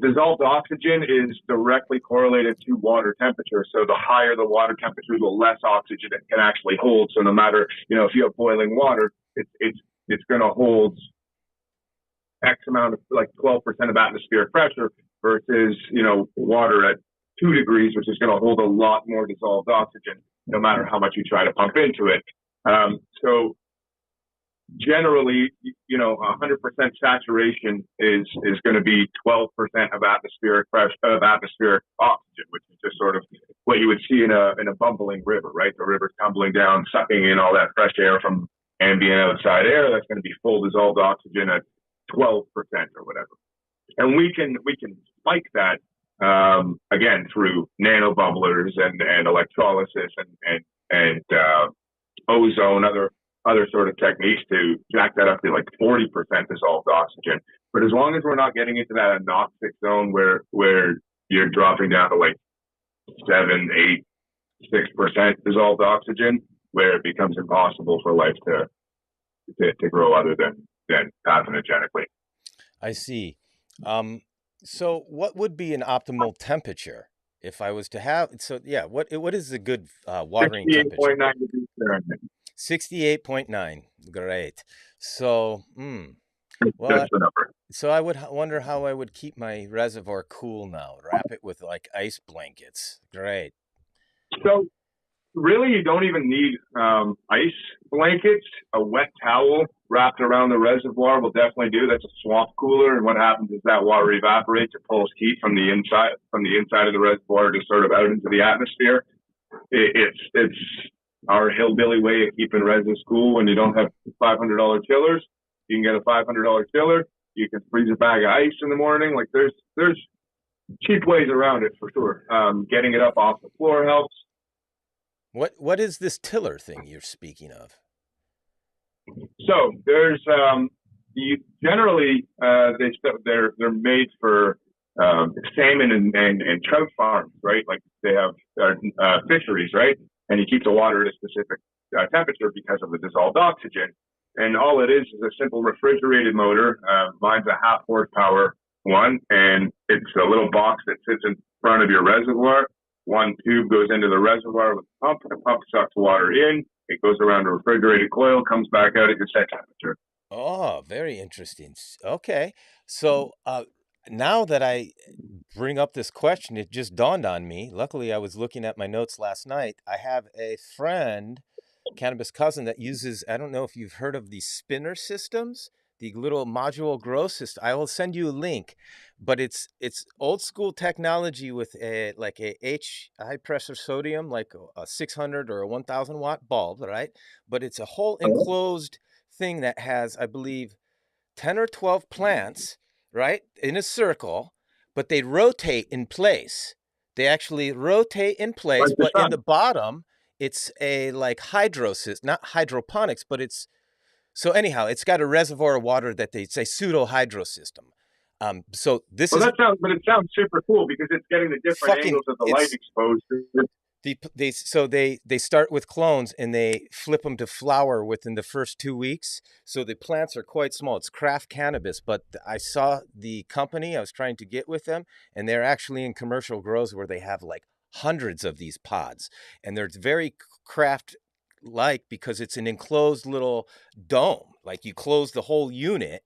dissolved oxygen is directly correlated to water temperature. So the higher the water temperature, the less oxygen it can actually hold. So no matter, if you have boiling water, it's going to hold X amount of, like 12% of atmospheric pressure versus, water at 2 degrees, which is going to hold a lot more dissolved oxygen, no matter how much you try to pump into it. So generally, 100% saturation is going to be 12% of atmospheric pressure, of atmospheric oxygen, which is just sort of what you would see in a bubbling river, right? The river's tumbling down, sucking in all that fresh air from ambient outside air. That's going to be full dissolved oxygen at 12% or whatever. And we can spike that again through nanobubblers and electrolysis and ozone, other sort of techniques to jack that up to like 40% dissolved oxygen. But as long as we're not getting into that anoxic zone where you're dropping down to like 7, 8, 6% dissolved oxygen, where it becomes impossible for life to grow other than pathogenically. I see. So what would be an optimal temperature if I was to have? So yeah, what is a good watering temperature? 68.9 degrees Fahrenheit. 68.9. Great. So, well, That's the number. so I would wonder how I would keep my reservoir cool now. Wrap it with like ice blankets. Great. So really, you don't even need ice blankets. A wet towel wrapped around the reservoir will definitely do. That's a swamp cooler, and what happens is that water evaporates. It pulls heat from the inside of the reservoir, just sort of out into the atmosphere. It's our hillbilly way of keeping reses cool. When you don't have $500 chillers, you can get a $500 chiller. You can freeze a bag of ice in the morning. Like there's cheap ways around it for sure. Getting it up off the floor helps. What is this tiller thing you're speaking of? So there's generally they're made for salmon and trout farms, right? Like they have fisheries, right? And you keep the water at a specific temperature because of the dissolved oxygen. And all it is a simple refrigerated motor. Mine's a 0.5 horsepower one, and it's a little box that sits in front of your reservoir. One tube goes into the reservoir with a pump. The pump sucks water in. It goes around a refrigerated coil, comes back out at your set temperature. Oh, very interesting. Okay. So now that I bring up this question, it just dawned on me. Luckily, I was looking at my notes last night. I have a friend, Cannabis cousin, that uses, I don't know if you've heard of these spinner systems, the little module grow system. I will send you a link, but it's old school technology with a high pressure sodium, like a 600 or a 1000 watt bulb, right? But it's a whole enclosed thing that has, I believe, 10 or 12 plants, right, in a circle, but they rotate in place. They actually rotate in place, but in the bottom, it's a like not hydroponics, but it's, so anyhow, it's got a reservoir of water that they say pseudo hydro system. So this is. It sounds super cool because it's getting the different angles of the light exposed. They start with clones and they flip them to flower within the first 2 weeks. So the plants are quite small. It's craft cannabis, but I saw the company I was trying to get with them, and they're actually in commercial grows where they have like hundreds of these pods, and they're very craft like because it's an enclosed little dome. Like you close the whole unit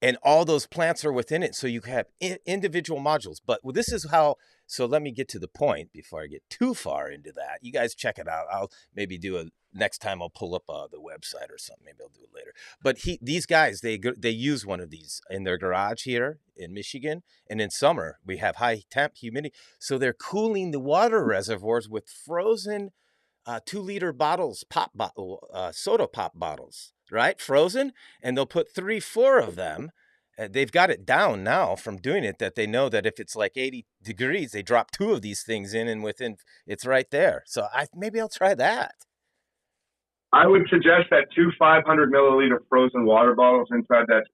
and all those plants are within it. So you have individual modules. But this is how, so let me get to the point before I get too far into that. You guys check it out. I'll maybe next time I'll pull up the website or something. Maybe I'll do it later. But these guys, they use one of these in their garage here in Michigan. And in summer, we have high temp humidity. So they're cooling the water reservoirs with frozen 2-liter bottles, soda pop bottles, right? Frozen. And they'll put 3-4 of them. They've got it down now from doing it, that they know that if it's like 80 degrees, they drop 2 of these things in and it's right there. So maybe I'll try that. I would suggest that 2 500 milliliter frozen water bottles inside that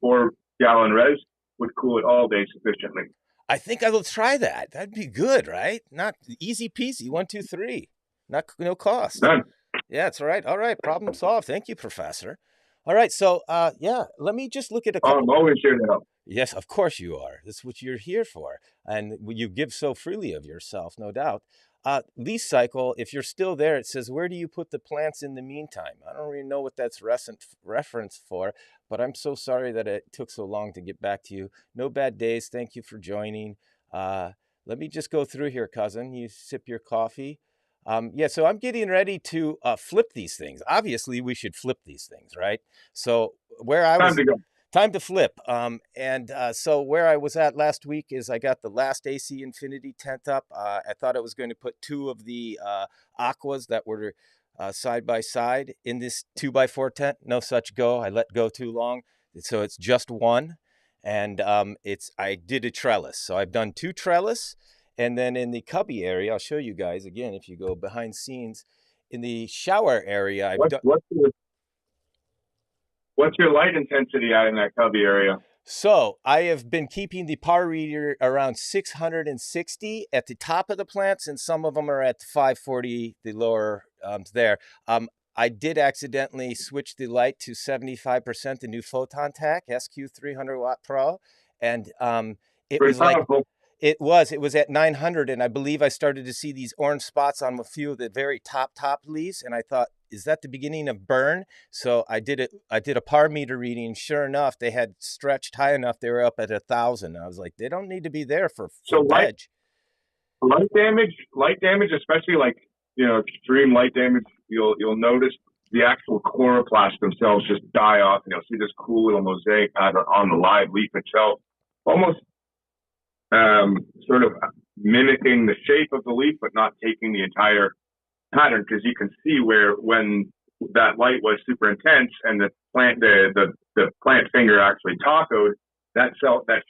12.4 gallon res would cool it all day sufficiently. I think I will try that. That'd be good, right? Not easy peasy. 1, 2, 3. No cost. Done. Yeah, that's all right. All right. Problem solved. Thank you, Professor. All right. So, let me just look at a couple. I'm always here to help. Yes, of course you are. That's what you're here for. And you give so freely of yourself, no doubt. Lease cycle, if you're still there, it says, where do you put the plants in the meantime? I don't really know what that's reference for, but I'm so sorry that it took so long to get back to you. No bad days. Thank you for joining. Let me just go through here, cousin. You sip your coffee. So I'm getting ready to flip these things. Obviously, we should flip these things, right? So where I was... Time to flip. So where I was at last week is I got the last AC Infinity tent up. I thought I was going to put 2 of the Aquas that were side by side in this 2x4 tent. No such go. I let go too long. So it's just one. And I did a trellis. So I've done 2 trellis. And then in the cubby area, I'll show you guys again, if you go behind scenes, in the shower area, What's your light intensity out in that cubby area? So I have been keeping the par reader around 660 at the top of the plants, and some of them are at 540, the lower there. I did accidentally switch the light to 75%, the new Photon Tech SQ 300 watt Pro, and it was powerful. It was at 900, and I believe I started to see these orange spots on a few of the very top leaves, and I thought, is that the beginning of burn? So I did a par meter reading. Sure enough, they had stretched high enough. They were up at 1,000. I was like, they don't need to be there for veg. Light damage, especially like, extreme light damage, you'll notice the actual chloroplasts themselves just die off, and you'll see this cool little mosaic pattern on the live leaf itself, almost sort of mimicking the shape of the leaf, but not taking the entire pattern, because you can see where when that light was super intense and the plant finger actually tacoed, that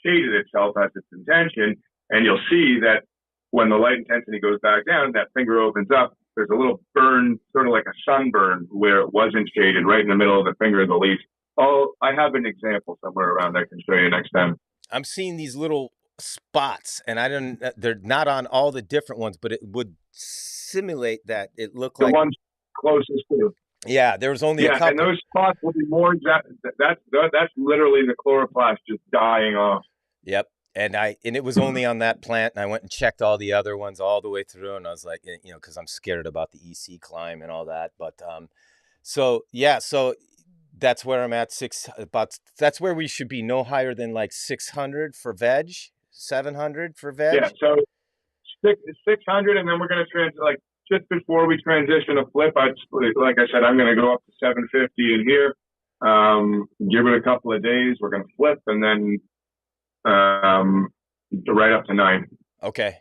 shaded itself as its intention, and you'll see that when the light intensity goes back down, that finger opens up. There's a little burn, sort of like a sunburn, where it wasn't shaded, right in the middle of the finger of the leaf. Oh, I have an example somewhere around I can show you next time. I'm seeing these little spots, and they're not on all the different ones, but it would simulate that it looked the like ones closest to. Yeah, there was only a couple. And those spots will be more exact. That's literally the chloroplast just dying off. Yep. And it was only on that plant, and I went and checked all the other ones all the way through, and I was like, because I'm scared about the EC climb and all that. But so that's where I'm at. That's where we should be, no higher than like 600 for veg, 700 for veg. Yeah, so 600, and then we're going to just before we transition to flip, like I said, I'm going to go up to 750 in here. Give it a couple of days. We're going to flip, and then right up to 9. Okay.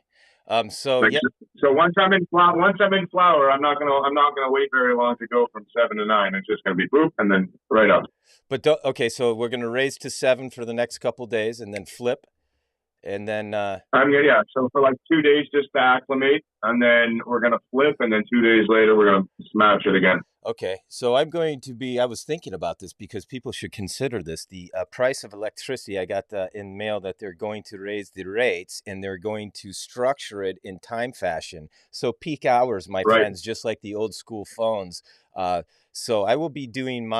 So once I'm in flower, I'm not gonna wait very long to go from 7 to 9. It's just gonna be boop and then right up. But okay, so we're gonna raise to 7 for the next couple days, and then flip, and then So for like 2 days just to acclimate, and then we're gonna flip, and then 2 days later we're gonna smash it again. Okay, so I was thinking about this because people should consider this. The price of electricity, I got in mail that they're going to raise the rates, and they're going to structure it in time fashion. So peak hours, my friends, just like the old school phones. So I will be doing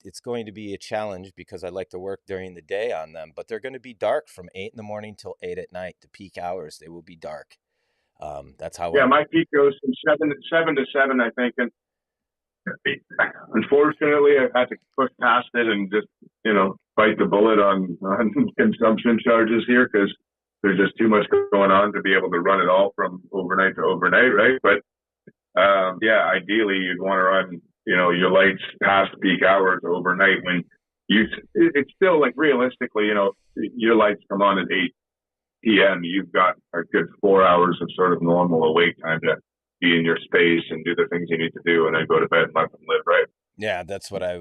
it's going to be a challenge because I like to work during the day on them, but they're going to be dark from 8 in the morning till 8 at night. The peak hours, they will be dark. That's how. Yeah, my peak goes from 7 to 7, I think, and unfortunately, I've had to push past it and just, bite the bullet on consumption charges here, because there's just too much going on to be able to run it all from overnight to overnight, right? But ideally, you'd want to run, your lights past peak hours overnight when it's still like realistically, your lights come on at 8 p.m. You've got a good 4 hours of sort of normal awake time to be in your space and do the things you need to do, and then go to bed and let them live, right? Yeah, that's what I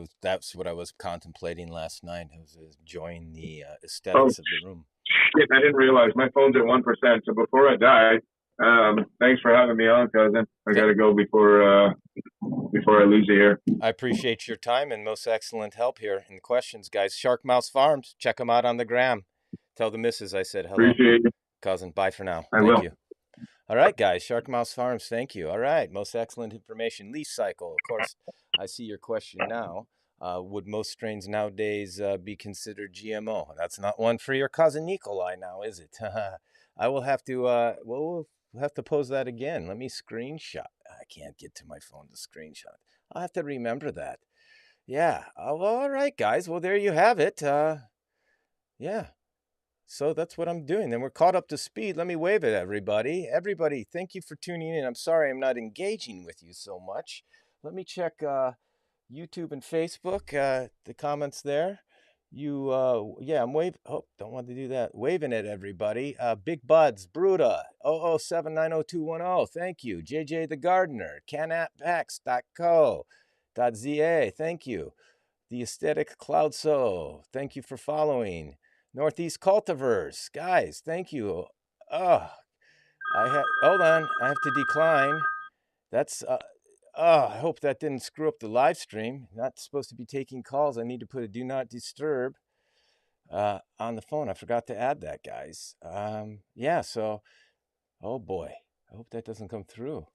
was contemplating last night. I was enjoying the aesthetics of the room. Shit, I didn't realize my phone's at 1%. So before I die, thanks for having me on, cousin. I got to go before I lose you here. I appreciate your time and most excellent help here in the questions, guys. Sharkmouse Farms, check them out on the gram. Tell the missus I said hello. Appreciate you, cousin. Bye for now. I will. Thank you. All right, guys. Sharkmouse Farms, thank you. All right, most excellent information. Leaf cycle, of course. I see your question now. Would most strains nowadays be considered GMO? That's not one for your cousin Nikolai now, is it? I will have to, we'll have to pose that again. Let me screenshot. I can't get to my phone to screenshot. I'll have to remember that. Yeah. Well, all right, guys. Well, there you have it. Yeah. So that's what I'm doing. Then we're caught up to speed. Let me wave at everybody. Everybody, thank you for tuning in. I'm sorry I'm not engaging with you so much. Let me check YouTube and Facebook, the comments there. I'm waving. Oh, don't want to do that. Waving at everybody. Big Buds, Bruda, 007902110. Thank you. JJ the Gardener, canapvax.co.za. Thank you. The Aesthetic Cloudso. Thank you for following. Northeast Cultivars, guys, thank you. Hold on, I have to decline. That's I hope that didn't screw up the live stream. Not supposed to be taking calls. I need to put a do not disturb on the phone. I forgot to add that, guys. So oh boy, I hope that doesn't come through.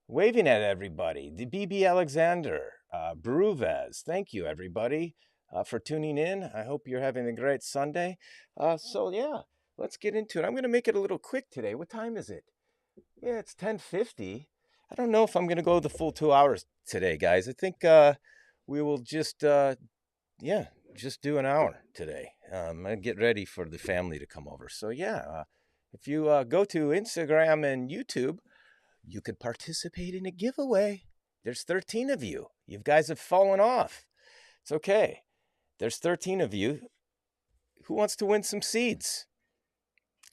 Waving at everybody. The BB Alexander, Bruvez, thank you everybody. For tuning in. I hope you're having a great Sunday. Let's get into it. I'm going to make it a little quick today. What time is it? Yeah, it's 10:50. I don't know if I'm going to go the full 2 hours today, guys. I think we will just just do an hour today. And get ready for the family to come over. So if you go to Instagram and YouTube, you could participate in a giveaway. There's 13 of you. You guys have fallen off. It's okay. There's 13 of you. Who wants to win some seeds?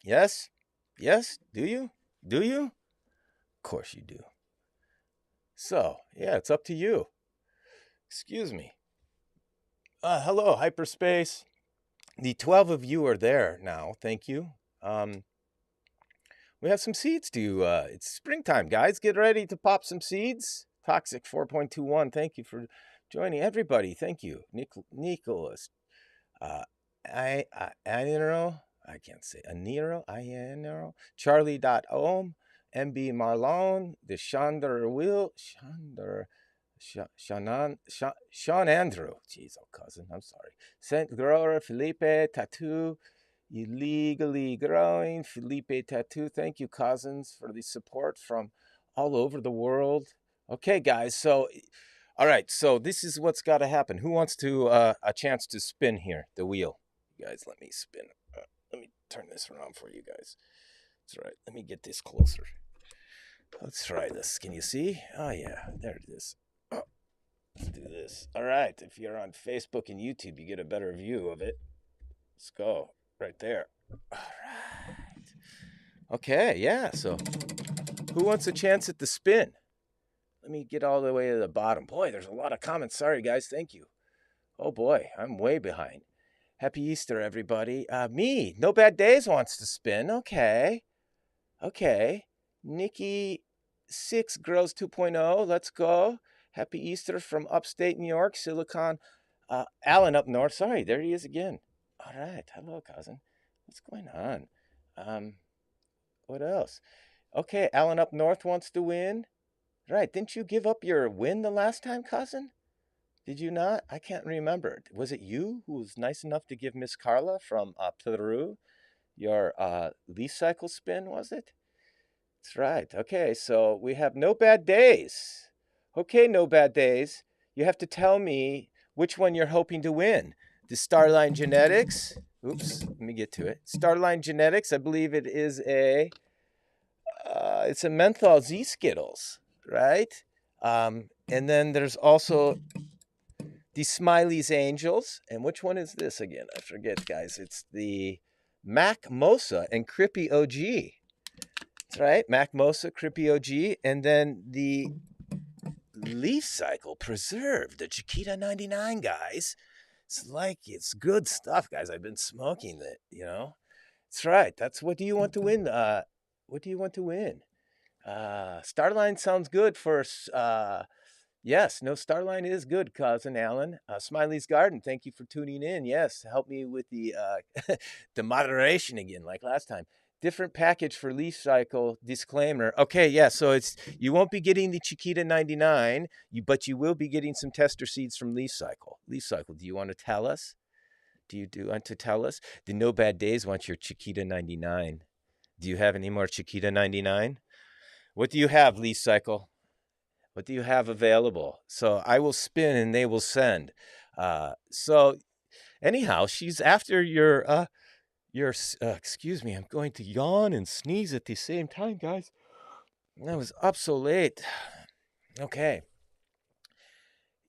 Yes? Yes? Do you? Do you? Of course you do. So, yeah, it's up to you. Excuse me. Hello, hyperspace. The 12 of you are there now. Thank you. We have some seeds to, it's springtime, guys. Get ready to pop some seeds. Toxic 4.21, thank you for joining. Everybody, thank you. Nicholas. Aniro, I can't say. Aniro. Charlie.ohm. MB Marlon. The Sean Andrew. Jeez, oh cousin, I'm sorry. Saint Grower, Felipe, Tattoo. Illegally Growing, Felipe Tattoo. Thank you, cousins, for the support from all over the world. Okay, guys. So, all right. So this is what's got to happen. Who wants to a chance to spin here the wheel? You guys, let me spin. Let me turn this around for you guys. That's right. Let me get this closer. Let's try this. Can you see? Oh yeah, there it is. Oh, let's do this. All right. If you're on Facebook and YouTube, you get a better view of it. Let's go. Right there. All right. Okay, yeah. So who wants a chance at the spin? Let me get all the way to the bottom. Boy, there's a lot of comments. Sorry, guys. Thank you. Oh, boy. I'm way behind. Happy Easter, everybody. Me. No Bad Days wants to spin. Okay. Okay. Nikki 6 Grows 2.0. Let's go. Happy Easter from upstate New York. Silicon. Alan up north. Sorry, there he is again. All right. Hello, cousin. What's going on? What else? Okay, Alan up north wants to win. Right. Didn't you give up your win the last time, cousin? Did you not? I can't remember. Was it you who was nice enough to give Miss Carla from Peru your leaf cycle spin, was it? That's right. Okay, so we have No Bad Days. Okay, No Bad Days. You have to tell me which one you're hoping to win. The Starline Genetics. Oops, let me get to it. Starline Genetics, I believe it is it's a menthol Z Skittles, right? And then there's also the Smiley's Angels. And which one is this again? I forget, guys. It's the Mac Mosa and Crippy OG. That's right, Mac Mosa, Crippy OG. And then the Leaf Cycle Preserve, the Chiquita 99, guys. It's good stuff, guys. I've been smoking it, That's right. That's what do you want to win? What do you want to win? Starline sounds good for yes, no, Starline is good, cousin Alan. Smiley's Garden, thank you for tuning in. Yes, help me with the the moderation again, like last time. Different package for Leaf Cycle, disclaimer. Okay, yeah, so you won't be getting the Chiquita 99, but you will be getting some tester seeds from Leaf Cycle. Leaf Cycle, do you want to tell us? Do you want to tell us? The No Bad Days want your Chiquita 99. Do you have any more Chiquita 99? What do you have, Leaf Cycle? What do you have available? So I will spin and they will send. So anyhow, she's after your excuse me, I'm going to yawn and sneeze at the same time, guys. I was up so late. Okay.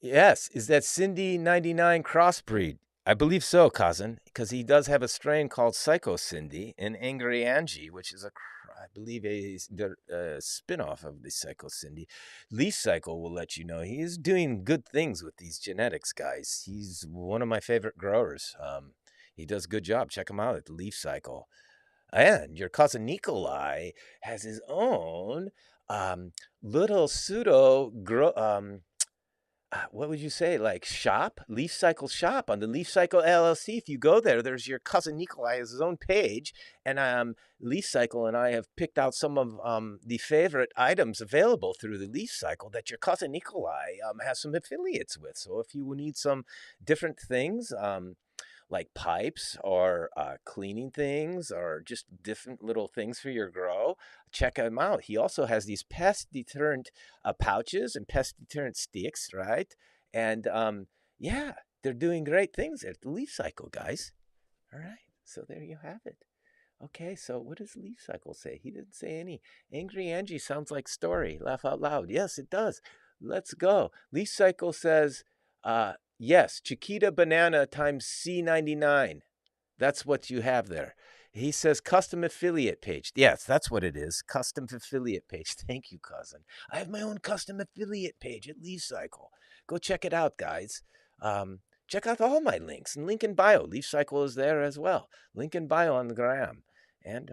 Yes, is that Cindy 99 crossbreed? I believe so, cousin, because he does have a strain called Psycho Cindy and Angry Angie, which is I believe a spin-off of the Psycho Cindy. Leaf Cycle will let you know he is doing good things with these genetics, guys. He's one of my favorite growers. He does a good job. Check him out at the Leaf Cycle. And your cousin Nikolai has his own little pseudo grow. What would you say, like shop? Leaf Cycle shop on the Leaf Cycle LLC. If you go there, there's your cousin Nikolai has his own page, and Leaf Cycle and I have picked out some of the favorite items available through the Leaf Cycle that your cousin Nikolai has some affiliates with. So if you need some different things, like pipes or cleaning things or just different little things for your grow, check him out. He also has these pest deterrent pouches and pest deterrent sticks, right? And yeah, they're doing great things at the Leaf Cycle, guys. All right, so there you have it. Okay, so what does Leaf Cycle say? He didn't say any. Angry Angie sounds like story. Laugh out loud. Yes, it does. Let's go. Leaf Cycle says, yes, Chiquita Banana times C99. That's what you have there. He says custom affiliate page. Yes, that's what it is. Custom affiliate page. Thank you, cousin. I have my own custom affiliate page at Leaf Cycle. Go check it out, guys. Check out all my links and link in bio. Leaf Cycle is there as well. Link in bio on the gram and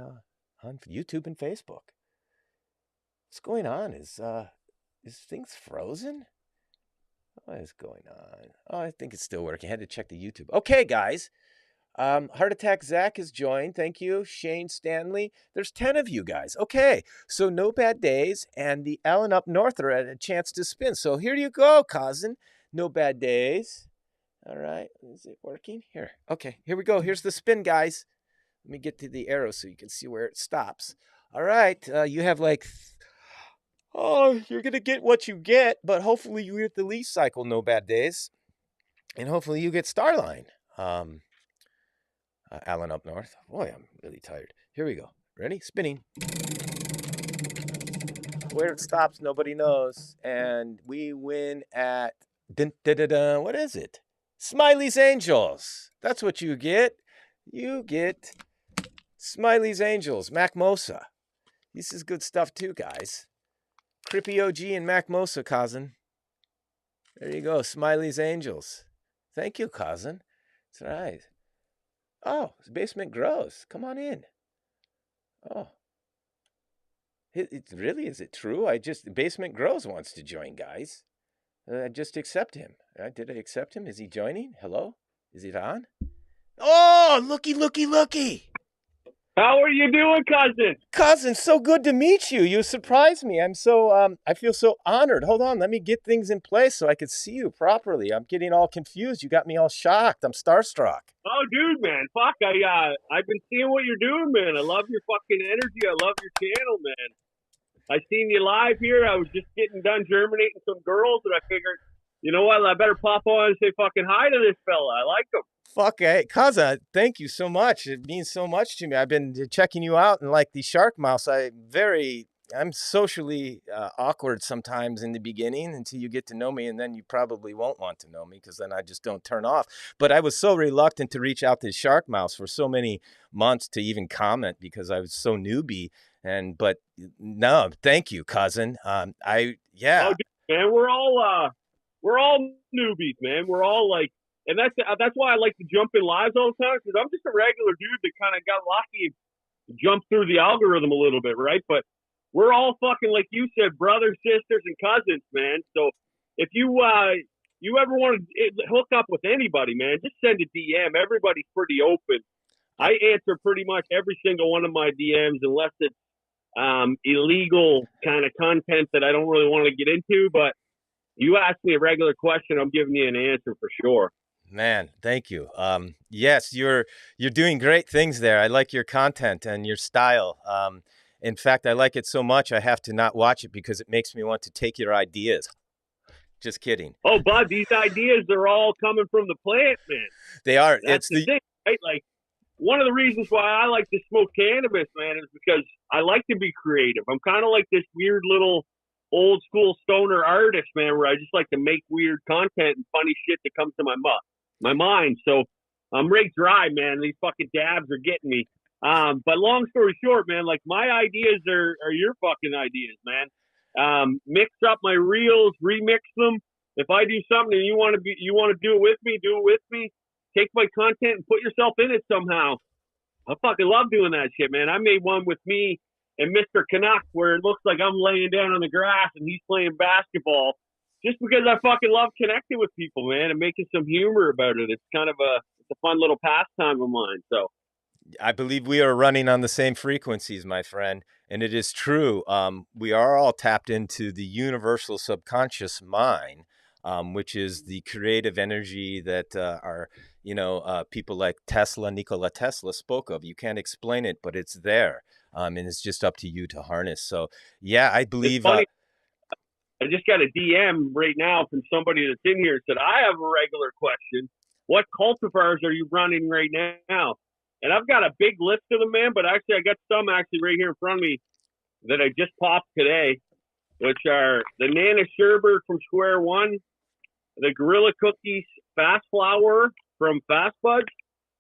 on YouTube and Facebook. What's going on? Is things frozen? What is going on? Oh, I think it's still working. I had to check the YouTube. Okay, guys. Heart Attack Zach has joined. Thank you. Shane Stanley. There's 10 of you guys. Okay. So No Bad Days and the Alan Up North are at a chance to spin. So here you go, cousin. No Bad Days. All right. Is it working? Here. Okay. Here we go. Here's the spin, guys. Let me get to the arrow so you can see where it stops. All right. You have like... Oh, you're going to get what you get, but hopefully you get the Leaf Cycle No Bad Days. And hopefully you get Starline. Alan Up North. Boy, I'm really tired. Here we go. Ready? Spinning. Where it stops, nobody knows. And we win at... Dun, dun, dun, dun. What is it? Smiley's Angels. That's what you get. You get Smiley's Angels. Mac Mosa. This is good stuff too, guys. Crippy OG and Mac Mosa, cousin. There you go. Smiley's Angels. Thank you, cousin. That's right. Oh, Basement Grows. Come on in. Oh. It really, is it true? Basement Grows wants to join, guys. Just accept him. Did I accept him? Is he joining? Hello? Is it on? Oh, looky. How are you doing, cousin? Cousin, so good to meet you. You surprised me. I'm so, I feel so honored. Hold on, let me get things in place so I could see you properly. I'm getting all confused. You got me all shocked. I'm starstruck. Oh, dude, man. Fuck, I've been seeing what you're doing, man. I love your fucking energy. I love your channel, man. I seen you live here. I was just getting done germinating some girls, and I figured, you know what? I better pop on and say fucking hi to this fella. I like him. Fuck, hey, cousin, thank you so much. It means so much to me. I've been checking you out, and like the Sharkmouse, I'm socially awkward sometimes in the beginning until you get to know me, and then you probably won't want to know me because then I just don't turn off. But I was so reluctant to reach out to Sharkmouse for so many months to even comment because I was so newbie. But no, thank you, cousin. Oh, dude, man, we're all newbies, man. We're all like. And that's why I like to jump in lives all the time, because I'm just a regular dude that kind of got lucky and jumped through the algorithm a little bit, right? But we're all fucking, like you said, brothers, sisters, and cousins, man. So if you ever want to hook up with anybody, man, just send a DM. Everybody's pretty open. I answer pretty much every single one of my DMs unless it's illegal kind of content that I don't really want to get into. But you ask me a regular question, I'm giving you an answer for sure. Man, thank you. Yes, you're doing great things there. I like your content and your style. In fact, I like it so much I have to not watch it because it makes me want to take your ideas. Just kidding. Oh, bud, these ideas are all coming from the plant, man. They are. That's the thing, right? Like, one of the reasons why I like to smoke cannabis, man, is because I like to be creative. I'm kind of like this weird little old school stoner artist, man, where I just like to make weird content and funny shit that comes to my mind. So I'm rigged dry, man. These fucking dabs are getting me. But long story short, man, like my ideas are your fucking ideas, man. Mix up my reels, remix them. If I do something and you want to do it with me, do it with me. Take my content and put yourself in it somehow. I fucking love doing that shit, man. I made one with me and Mr. Canuck where it looks like I'm laying down on the grass and he's playing basketball. Just because I fucking love connecting with people, man, and making some humor about it. It's kind of it's a fun little pastime of mine. So I believe we are running on the same frequencies, my friend. And it is true. We are all tapped into the universal subconscious mind, which is the creative energy that our people like Nikola Tesla spoke of. You can't explain it, but it's there. And it's just up to you to harness. So, yeah, I It's believe. funny. I just got a DM right now from somebody that's in here. Said, I have a regular question. What cultivars are you running right now? And I've got a big list of them, man. But actually, I got some actually right here in front of me that I just popped today, which are the Nana Sherbert from Square One, the Gorilla Cookies Fast Flower from Fast Buds,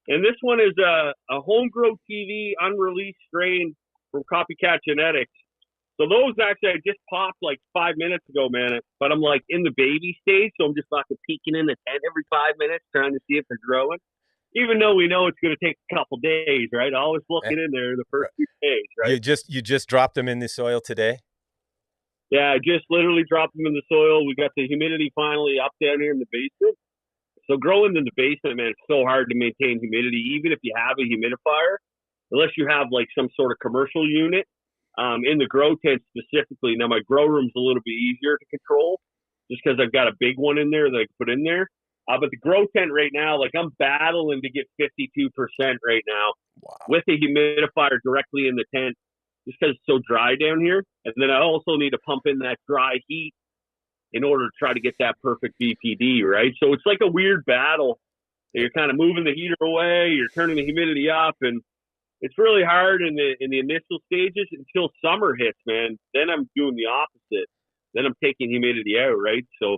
and this one is a Homegrow TV unreleased strain from Copycat Genetics. So those actually I just popped like 5 minutes ago, man. But I'm like in the baby stage, so I'm just fucking peeking in the tent every 5 minutes trying to see if they're growing. Even though we know it's going to take a couple days, right? Always looking in there the first few days, right? You just dropped them in the soil today? Yeah, I just literally dropped them in the soil. We got the humidity finally up down here in the basement. So growing in the basement, man, it's so hard to maintain humidity, even if you have a humidifier, unless you have like some sort of commercial unit. In the grow tent specifically, now my grow room's a little bit easier to control just because I've got a big one in there that I can put in there. But the grow tent right now, like I'm battling to get 52% right now with a humidifier directly in the tent just because it's so dry down here. And then I also need to pump in that dry heat in order to try to get that perfect VPD, right? So it's like a weird battle. You're kind of moving the heater away, you're turning the humidity up, and it's really hard in the initial stages until summer hits, man. Then I'm doing the opposite. Then I'm taking humidity out, right? So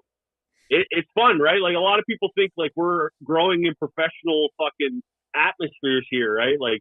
it's fun, right? Like a lot of people think like we're growing in professional fucking atmospheres here, right? Like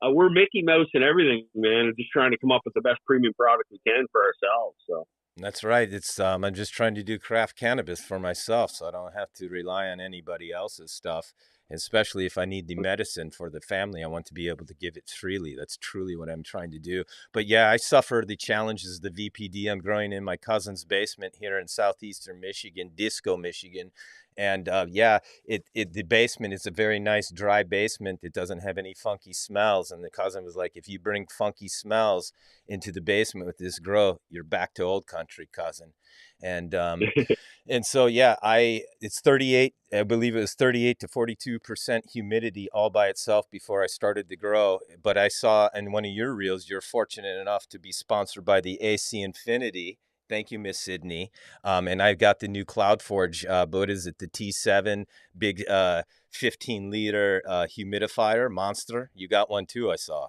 we're Mickey Mouse and everything, man, and just trying to come up with the best premium product we can for ourselves. So that's right. It's I'm just trying to do craft cannabis for myself, so I don't have to rely on anybody else's stuff. Especially if I need the medicine for the family, I want to be able to give it freely. That's truly what I'm trying to do. But yeah, I suffer the challenges of the VPD. I'm growing in my cousin's basement here in southeastern Michigan, Disco, Michigan. And the basement is a very nice dry basement. It doesn't have any funky smells. And the cousin was like, if you bring funky smells into the basement with this grow, you're back to old country, cousin. And and so yeah, it's 38. I believe it was 38 to 42% humidity all by itself before I started to grow. But I saw in one of your reels, you're fortunate enough to be sponsored by the AC Infinity. Thank you, Miss Sydney. And I've got the new CloudForge, what is it, the T7 big 15-liter humidifier monster. You got one too, I saw.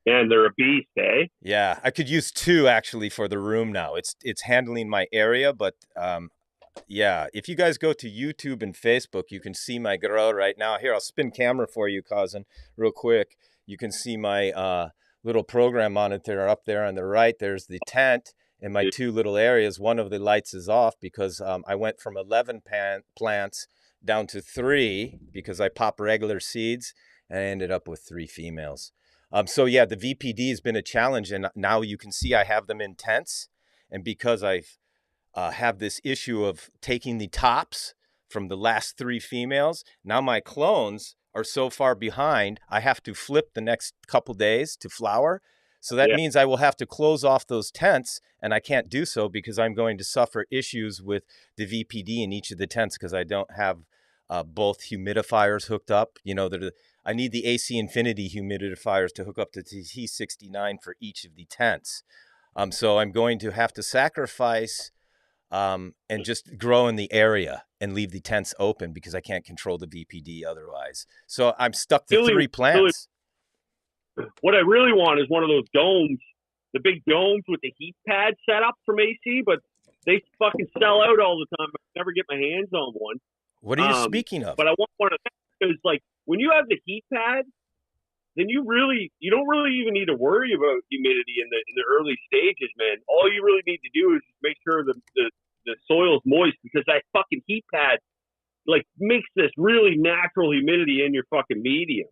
And they're a beast, eh? Yeah, I could use two actually for the room now. It's handling my area, but yeah, if you guys go to YouTube and Facebook, you can see my grow right now. Here, I'll spin camera for you, cousin, real quick. You can see my little program monitor up there on the right. There's the tent and my two little areas. One of the lights is off because I went from 11 plants down to 3 because I pop regular seeds, and I ended up with 3 females. So yeah, the VPD has been a challenge, and now you can see I have them in tents, and because I've have this issue of taking the tops from the last 3 females, now my clones are so far behind, I have to flip the next couple days to flower. So that means I will have to close off those tents, and I can't do so because I'm going to suffer issues with the VPD in each of the tents because I don't have both humidifiers hooked up. You know, I need the AC Infinity humidifiers to hook up to the T69 for each of the tents. So I'm going to have to sacrifice and just grow in the area and leave the tents open because I can't control the VPD otherwise. So I'm stuck to 3 plants. What I really want is one of those domes, the big domes with the heat pad set up from AC, but they fucking sell out all the time. I never get my hands on one. What are you speaking of? But I want one of them because, like, when you have the heat pad, then you don't really even need to worry about humidity in the early stages, man. All you really need to do is make sure the soil is moist because that fucking heat pad, like, makes this really natural humidity in your fucking medium.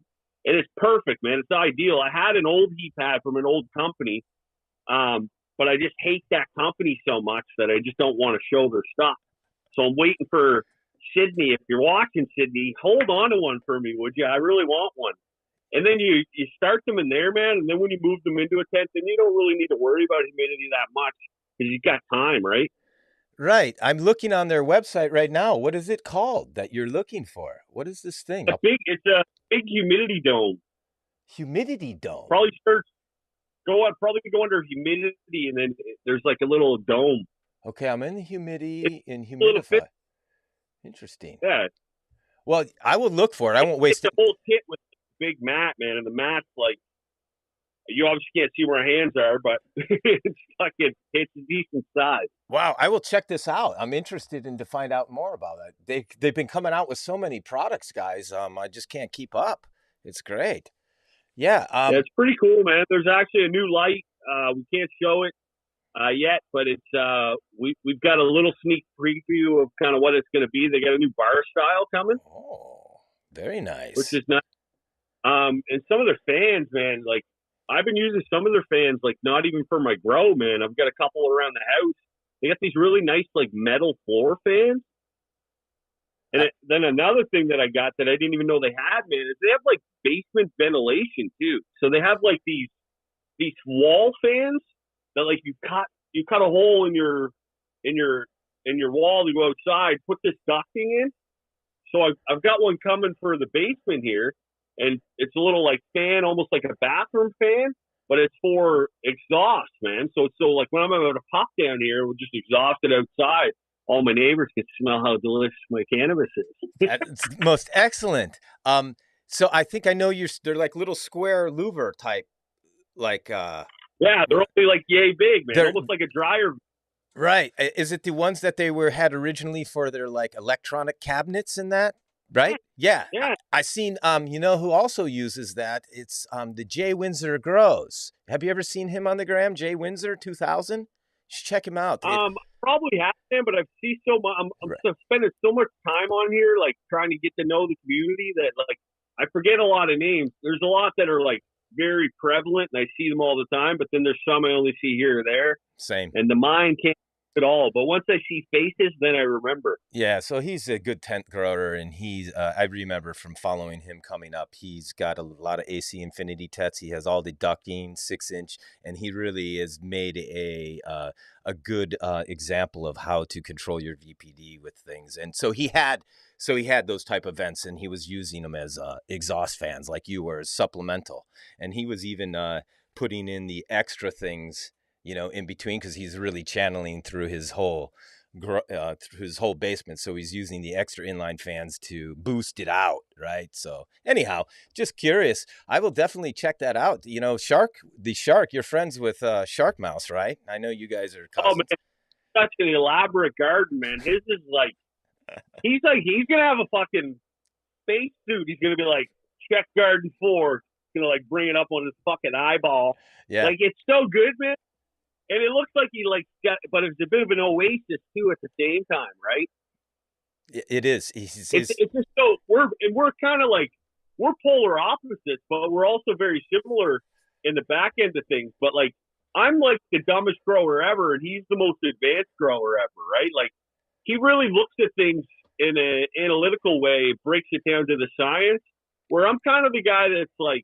And it's perfect, man. It's ideal. I had an old heat pad from an old company, but I just hate that company so much that I just don't want to show their stuff. So I'm waiting for Sydney. If you're watching, Sydney, hold on to one for me, would you? I really want one. And then you start them in there, man, and then when you move them into a tent, then you don't really need to worry about humidity that much because you've got time, right? Right. I'm looking on their website right now. What is it called that you're looking for? What is this thing? It's a big humidity dome. Humidity dome. Probably probably go under humidity, and then there's like a little dome. Okay, I'm in the humidity and A little humidify. Interesting. Yeah. Well, I will look for it. I won't waste it. It's a whole kit with a big mat, man, and the mat's like, you obviously can't see where my hands are, but it's a decent size. Wow, I will check this out. I'm interested in to find out more about it. They've been coming out with so many products, guys. I just can't keep up. It's great. Yeah, yeah, it's pretty cool, man. There's actually a new light. We can't show it yet, but it's we've got a little sneak preview of kind of what it's going to be. They got a new bar style coming. Oh, very nice. Which is nice. And some of their fans, man, like I've been using some of their fans, like not even for my grow, man. I've got a couple around the house. They got these really nice, like metal floor fans. And then another thing that I got that I didn't even know they had, man, is they have like basement ventilation too. So they have like these wall fans that like you cut a hole in your wall to go outside, put this ducting in. So I've got one coming for the basement here, and it's a little like fan, almost like a bathroom fan, but it's for exhaust, man. So like when I'm about to pop down here, we'll just exhaust it outside. All my neighbors can smell how delicious my cannabis is. That's most excellent. So I think I know they're like little square louver type, like yeah, they're only like yay big, man. They're almost like a dryer. Right. Is it the ones that they had originally for their like electronic cabinets and that? Right? Yeah. I seen you know who also uses that? It's the Jay Windsor Grows. Have you ever seen him on the gram? Jay Windsor 2000? You should check him out. Probably have him, but I've seen so much. I'm spending so much time on here, like trying to get to know the community that like I forget a lot of names. There's a lot that are like very prevalent, and I see them all the time. But then there's some I only see here or there. Same. And the mind can't at all. But once I see faces, then I remember. Yeah, so he's a good tent grower, and he's I remember from following him coming up. He's got a lot of AC Infinity tets. He has all the ducting, 6-inch, and he really has made a good example of how to control your VPD with things. And so he had those type of vents, and he was using them as exhaust fans, like you were, as supplemental. And he was even putting in the extra things, you know, in between, because he's really channeling through his whole basement. So he's using the extra inline fans to boost it out, right? So anyhow, just curious. I will definitely check that out. You know, the Shark, you're friends with Sharkmouse, right? I know you guys are cousins. Oh, man, such an elaborate garden, man. His is like, he's going to have a fucking space suit. He's going to be like, check garden 4. He's going to like bring it up on his fucking eyeball. Yeah. Like, it's so good, man. And it looks like he like got, but it's a bit of an oasis too at the same time, right? It is. It's just so we're kind of like we're polar opposites, but we're also very similar in the back end of things. But like I'm like the dumbest grower ever, and he's the most advanced grower ever, right? Like he really looks at things in an analytical way, breaks it down to the science. Where I'm kind of the guy that's like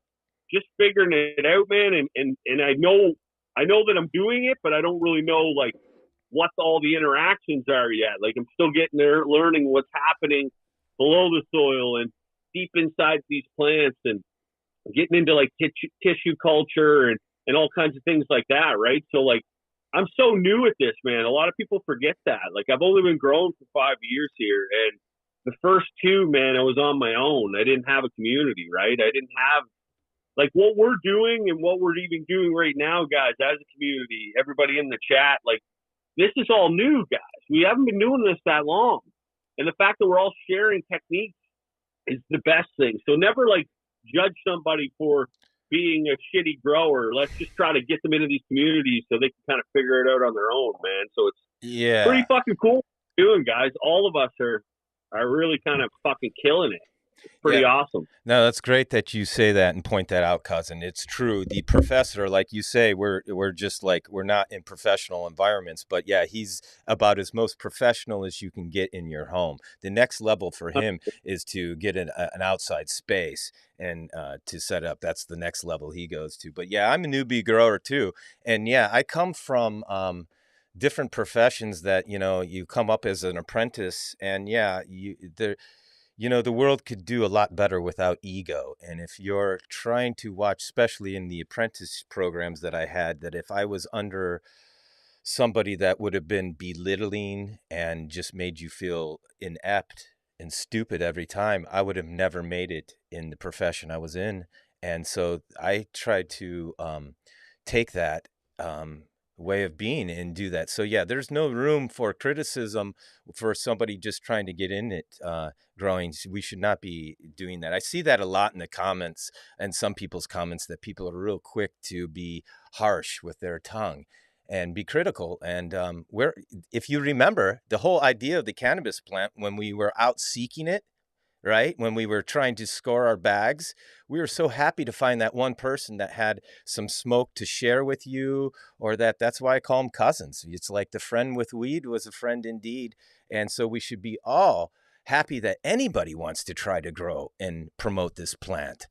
just figuring it out, man, and I know that I'm doing it, but I don't really know like what all the interactions are yet. Like I'm still getting there, learning what's happening below the soil and deep inside these plants, and getting into like tissue culture and all kinds of things like that, right? So like I'm so new at this, man. A lot of people forget that. Like I've only been growing for 5 years here, and the first 2, man, I was on my own. I didn't have a community, right? I didn't have like what we're doing and what we're even doing right now, guys, as a community, everybody in the chat, like this is all new, guys. We haven't been doing this that long. And the fact that we're all sharing techniques is the best thing. So never like judge somebody for being a shitty grower. Let's just try to get them into these communities so they can kind of figure it out on their own, man. So it's pretty fucking cool doing, guys. All of us are really kind of fucking killing it. Pretty awesome. No, that's great that you say that and point that out, cousin. It's true. The professor, like you say, we're just like, we're not in professional environments, but yeah, he's about as most professional as you can get in your home. The next level for him is to get an outside space and to set up. That's the next level he goes to. But yeah, I'm a newbie grower too. And yeah, I come from different professions that, you know, you come up as an apprentice, and the world could do a lot better without ego. And if you're trying to watch, especially in the apprentice programs that I had, that if I was under somebody that would have been belittling and just made you feel inept and stupid every time, I would have never made it in the profession I was in. And so I tried to take that way of being and do that. So yeah, there's no room for criticism for somebody just trying to get in it, growing. We should not be doing that. I see that a lot in the comments and some people's comments, that people are real quick to be harsh with their tongue and be critical. And if you remember the whole idea of the cannabis plant, when we were out seeking it, right? When we were trying to score our bags, we were so happy to find that one person that had some smoke to share with you, or that's why I call them cousins. It's like the friend with weed was a friend indeed. And so we should be all happy that anybody wants to try to grow and promote this plant,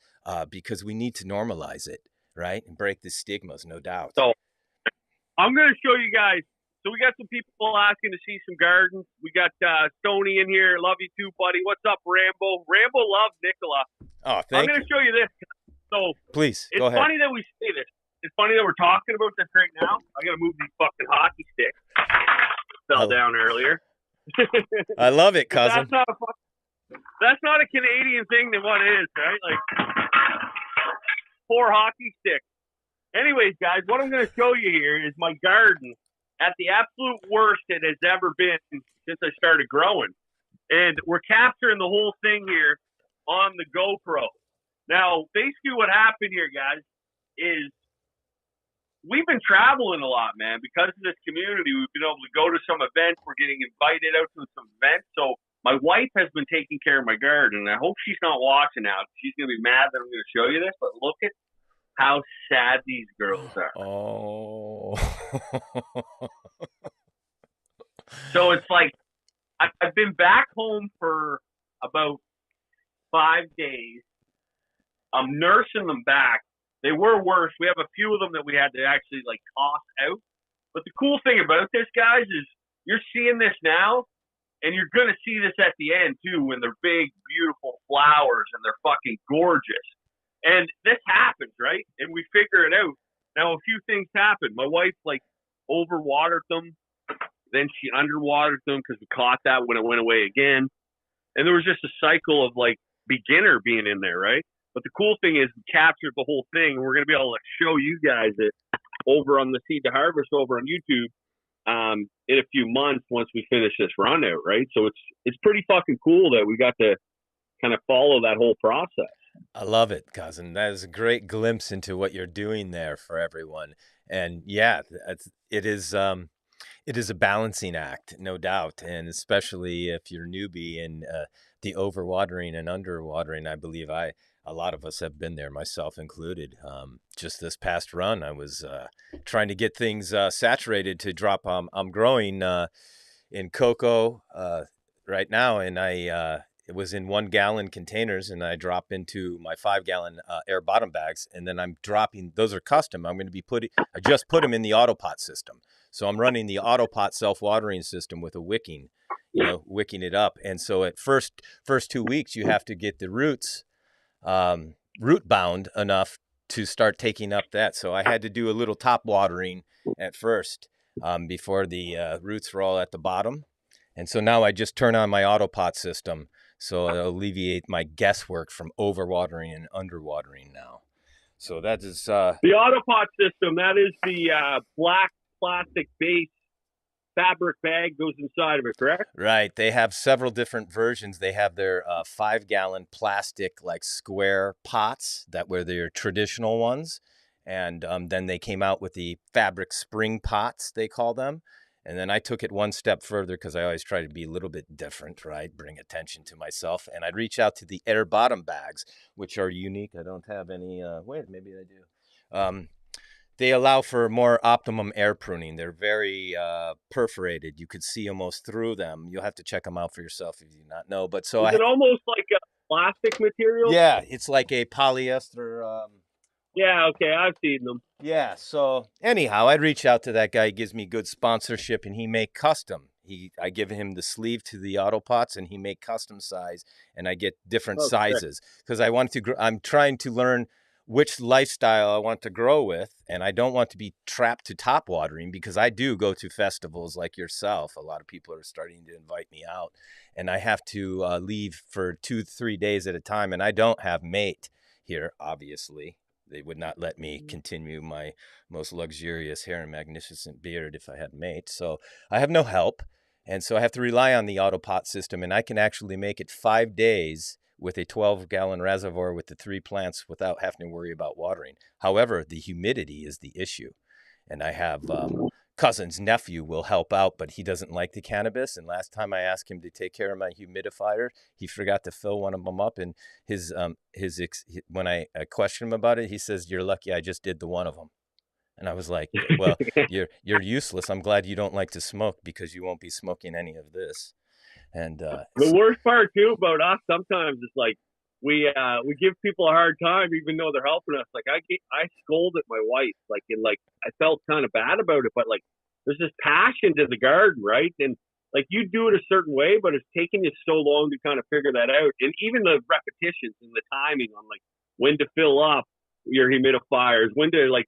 because we need to normalize it, right? And break the stigmas, no doubt. So I'm going to show you guys. So we got some people asking to see some gardens. We got Stoney in here. Love you too, buddy. What's up, Rambo? Rambo loves Nicola. Oh, I'm going to show you this. So please, it's go ahead. funny that we say this. It's funny that we're talking about this right now. I got to move these fucking hockey sticks. Fell down earlier. I love it, cousin. That's not a Canadian thing than what it is, right? Like 4 hockey sticks. Anyways, guys, what I'm going to show you here is my garden at the absolute worst it has ever been since I started growing. And we're capturing the whole thing here on the GoPro. Now, basically what happened here, guys, is we've been traveling a lot, man. Because of this community, we've been able to go to some events. We're getting invited out to some events. So my wife has been taking care of my garden. And I hope she's not watching now. She's going to be mad that I'm going to show you this. But look at how sad these girls are. Oh. So it's like, I've been back home for about 5 days. I'm nursing them back. They were worse. We have a few of them that we had to actually like toss out. But the cool thing about this, guys, is you're seeing this now, and you're going to see this at the end too, when they're big, beautiful flowers and they're fucking gorgeous. And this happens, right? And we figure it out. Now, a few things happened. My wife, like, overwatered them. Then she underwatered them because we caught that when it went away again. And there was just a cycle of, like, beginner being in there, right? But the cool thing is we captured the whole thing. And we're going to be able to show you guys it over on the Seed to Harvest over on YouTube in a few months once we finish this run out, right? So it's pretty fucking cool that we got to kind of follow that whole process. I love it, cousin. That is a great glimpse into what you're doing there for everyone. And yeah, it is a balancing act, no doubt. And especially if you're newbie and the overwatering and underwatering, I believe a lot of us have been there, myself included. Just this past run, I was trying to get things saturated to drop. I'm growing in cocoa right now, and it was in 1 gallon containers, and I drop into my 5 gallon air bottom bags, and then I'm dropping, those are custom. I'm going to be I just put them in the autopot system. So I'm running the autopot self-watering system with a wicking, wicking it up. And so at first 2 weeks, you have to get the roots root bound enough to start taking up that. So I had to do a little top watering at first before the roots were all at the bottom. And so now I just turn on my autopot system. So it'll alleviate my guesswork from overwatering and underwatering now. So that is the autopot system. That is the black plastic base fabric bag goes inside of it, correct? Right. They have several different versions. They have their 5 gallon plastic like square pots that were their traditional ones. And then they came out with the fabric spring pots, they call them. And then I took it one step further because I always try to be a little bit different, right? Bring attention to myself. And I'd reach out to the air bottom bags, which are unique. I don't have any. Wait, maybe I do. They allow for more optimum air pruning. They're very perforated. You could see almost through them. You'll have to check them out for yourself if you do not know. But so is it almost like a plastic material? Yeah, it's like a polyester. Yeah, okay, I've seen them. Yeah. So anyhow, I'd reach out to that guy. He gives me good sponsorship, and he make custom. I give him the sleeve to the auto pots, and he make custom size, and I get different Oh, sick. sizes because I want to. I'm trying to learn which lifestyle I want to grow with, and I don't want to be trapped to top watering because I do go to festivals like yourself. A lot of people are starting to invite me out, and I have to leave for 2-3 days at a time, and I don't have mate here, obviously. They would not let me continue my most luxurious hair and magnificent beard if I had mate. So I have no help. And so I have to rely on the autopot system. And I can actually make it 5 days with a 12-gallon reservoir with the 3 plants without having to worry about watering. However, the humidity is the issue. And I have cousin's nephew will help out, but he doesn't like the cannabis. And last time I asked him to take care of my humidifier, he forgot to fill one of them up. And when I questioned him about it, he says, "You're lucky I just did the one of them." And I was like, "Well, you're useless. I'm glad you don't like to smoke because you won't be smoking any of this." And the worst part too about us sometimes is like we give people a hard time even though they're helping us. Like I scolded my wife, like, and like I felt kind of bad about it, but like there's this passion to the garden, right? And like you do it a certain way, but it's taking you so long to kind of figure that out. And even the repetitions and the timing on like when to fill up your humidifiers, when to like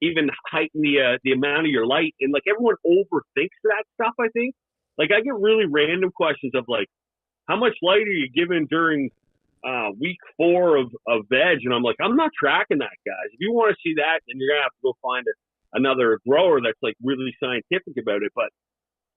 even heighten the amount of your light, and like everyone overthinks that stuff, I think. Like I get really random questions of like, how much light are you giving during week 4 of veg? And I'm like, I'm not tracking that, guys. If you want to see that, then you're gonna have to go find another grower that's like really scientific about it. But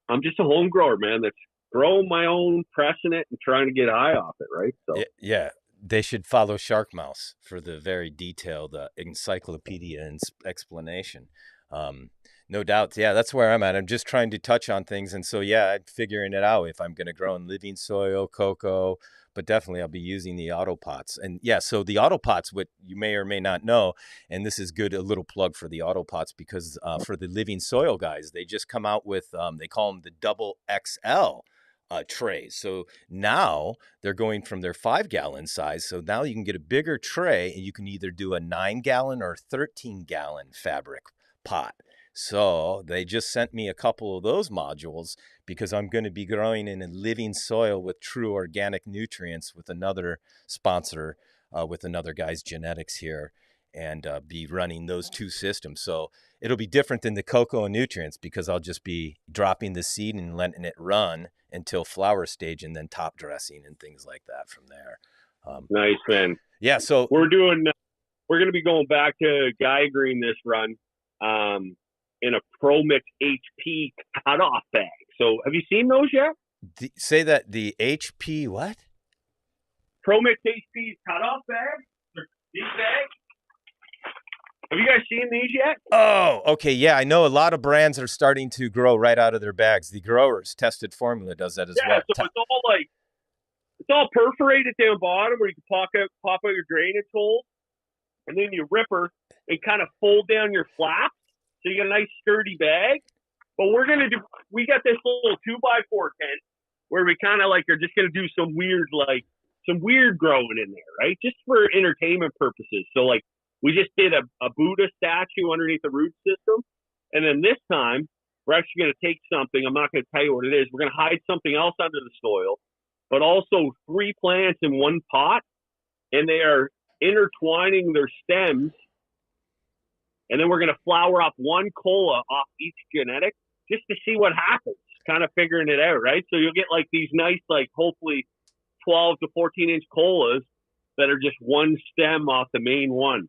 I'm just a home grower, man. That's growing my own, pressing it, and trying to get high off it, right? So yeah. They should follow Sharkmouse for the very detailed encyclopedia and explanation. No doubt. Yeah, that's where I'm at. I'm just trying to touch on things. And so, yeah, I'm figuring it out if I'm going to grow in living soil, cocoa, but definitely I'll be using the auto pots. And yeah, so the auto pots, what you may or may not know, and this is good, a little plug for the auto pots because for the living soil guys, they just come out with, they call them the double XL trays. So now they're going from their 5-gallon size. So now you can get a bigger tray and you can either do a 9-gallon or 13-gallon fabric pot. So they just sent me a couple of those modules because I'm going to be growing in a living soil with true organic nutrients with another sponsor, with another guy's genetics here, and be running those 2 systems. So it'll be different than the cocoa and nutrients because I'll just be dropping the seed and letting it run until flower stage and then top dressing and things like that from there. Nice, man. Yeah. So we're going to be going back to Guy Green this run. In a Pro Mix HP cutoff bag. So have you seen those yet? Say that the HP what? Pro Mix HP cutoff bag? These bags? Have you guys seen these yet? Oh, okay. Yeah, I know a lot of brands are starting to grow right out of their bags. The Growers Tested Formula does that as well. Yeah, so it's all perforated down bottom where you can pop out your drainage hole, and then you rip her and kind of fold down your flaps. So you got a nice sturdy bag. But we got this little 2x4 tent where we kind of like are just going to do some weird growing in there, right? Just for entertainment purposes. So like we just did a Buddha statue underneath the root system. And then this time we're actually going to take something. I'm not going to tell you what it is. We're going to hide something else under the soil, but also 3 plants in one pot. And they are intertwining their stems. And then we're going to flower up 1 cola off each genetic just to see what happens, kind of figuring it out, right? So you'll get like these nice, like hopefully 12 to 14-inch colas that are just 1 stem off the main one.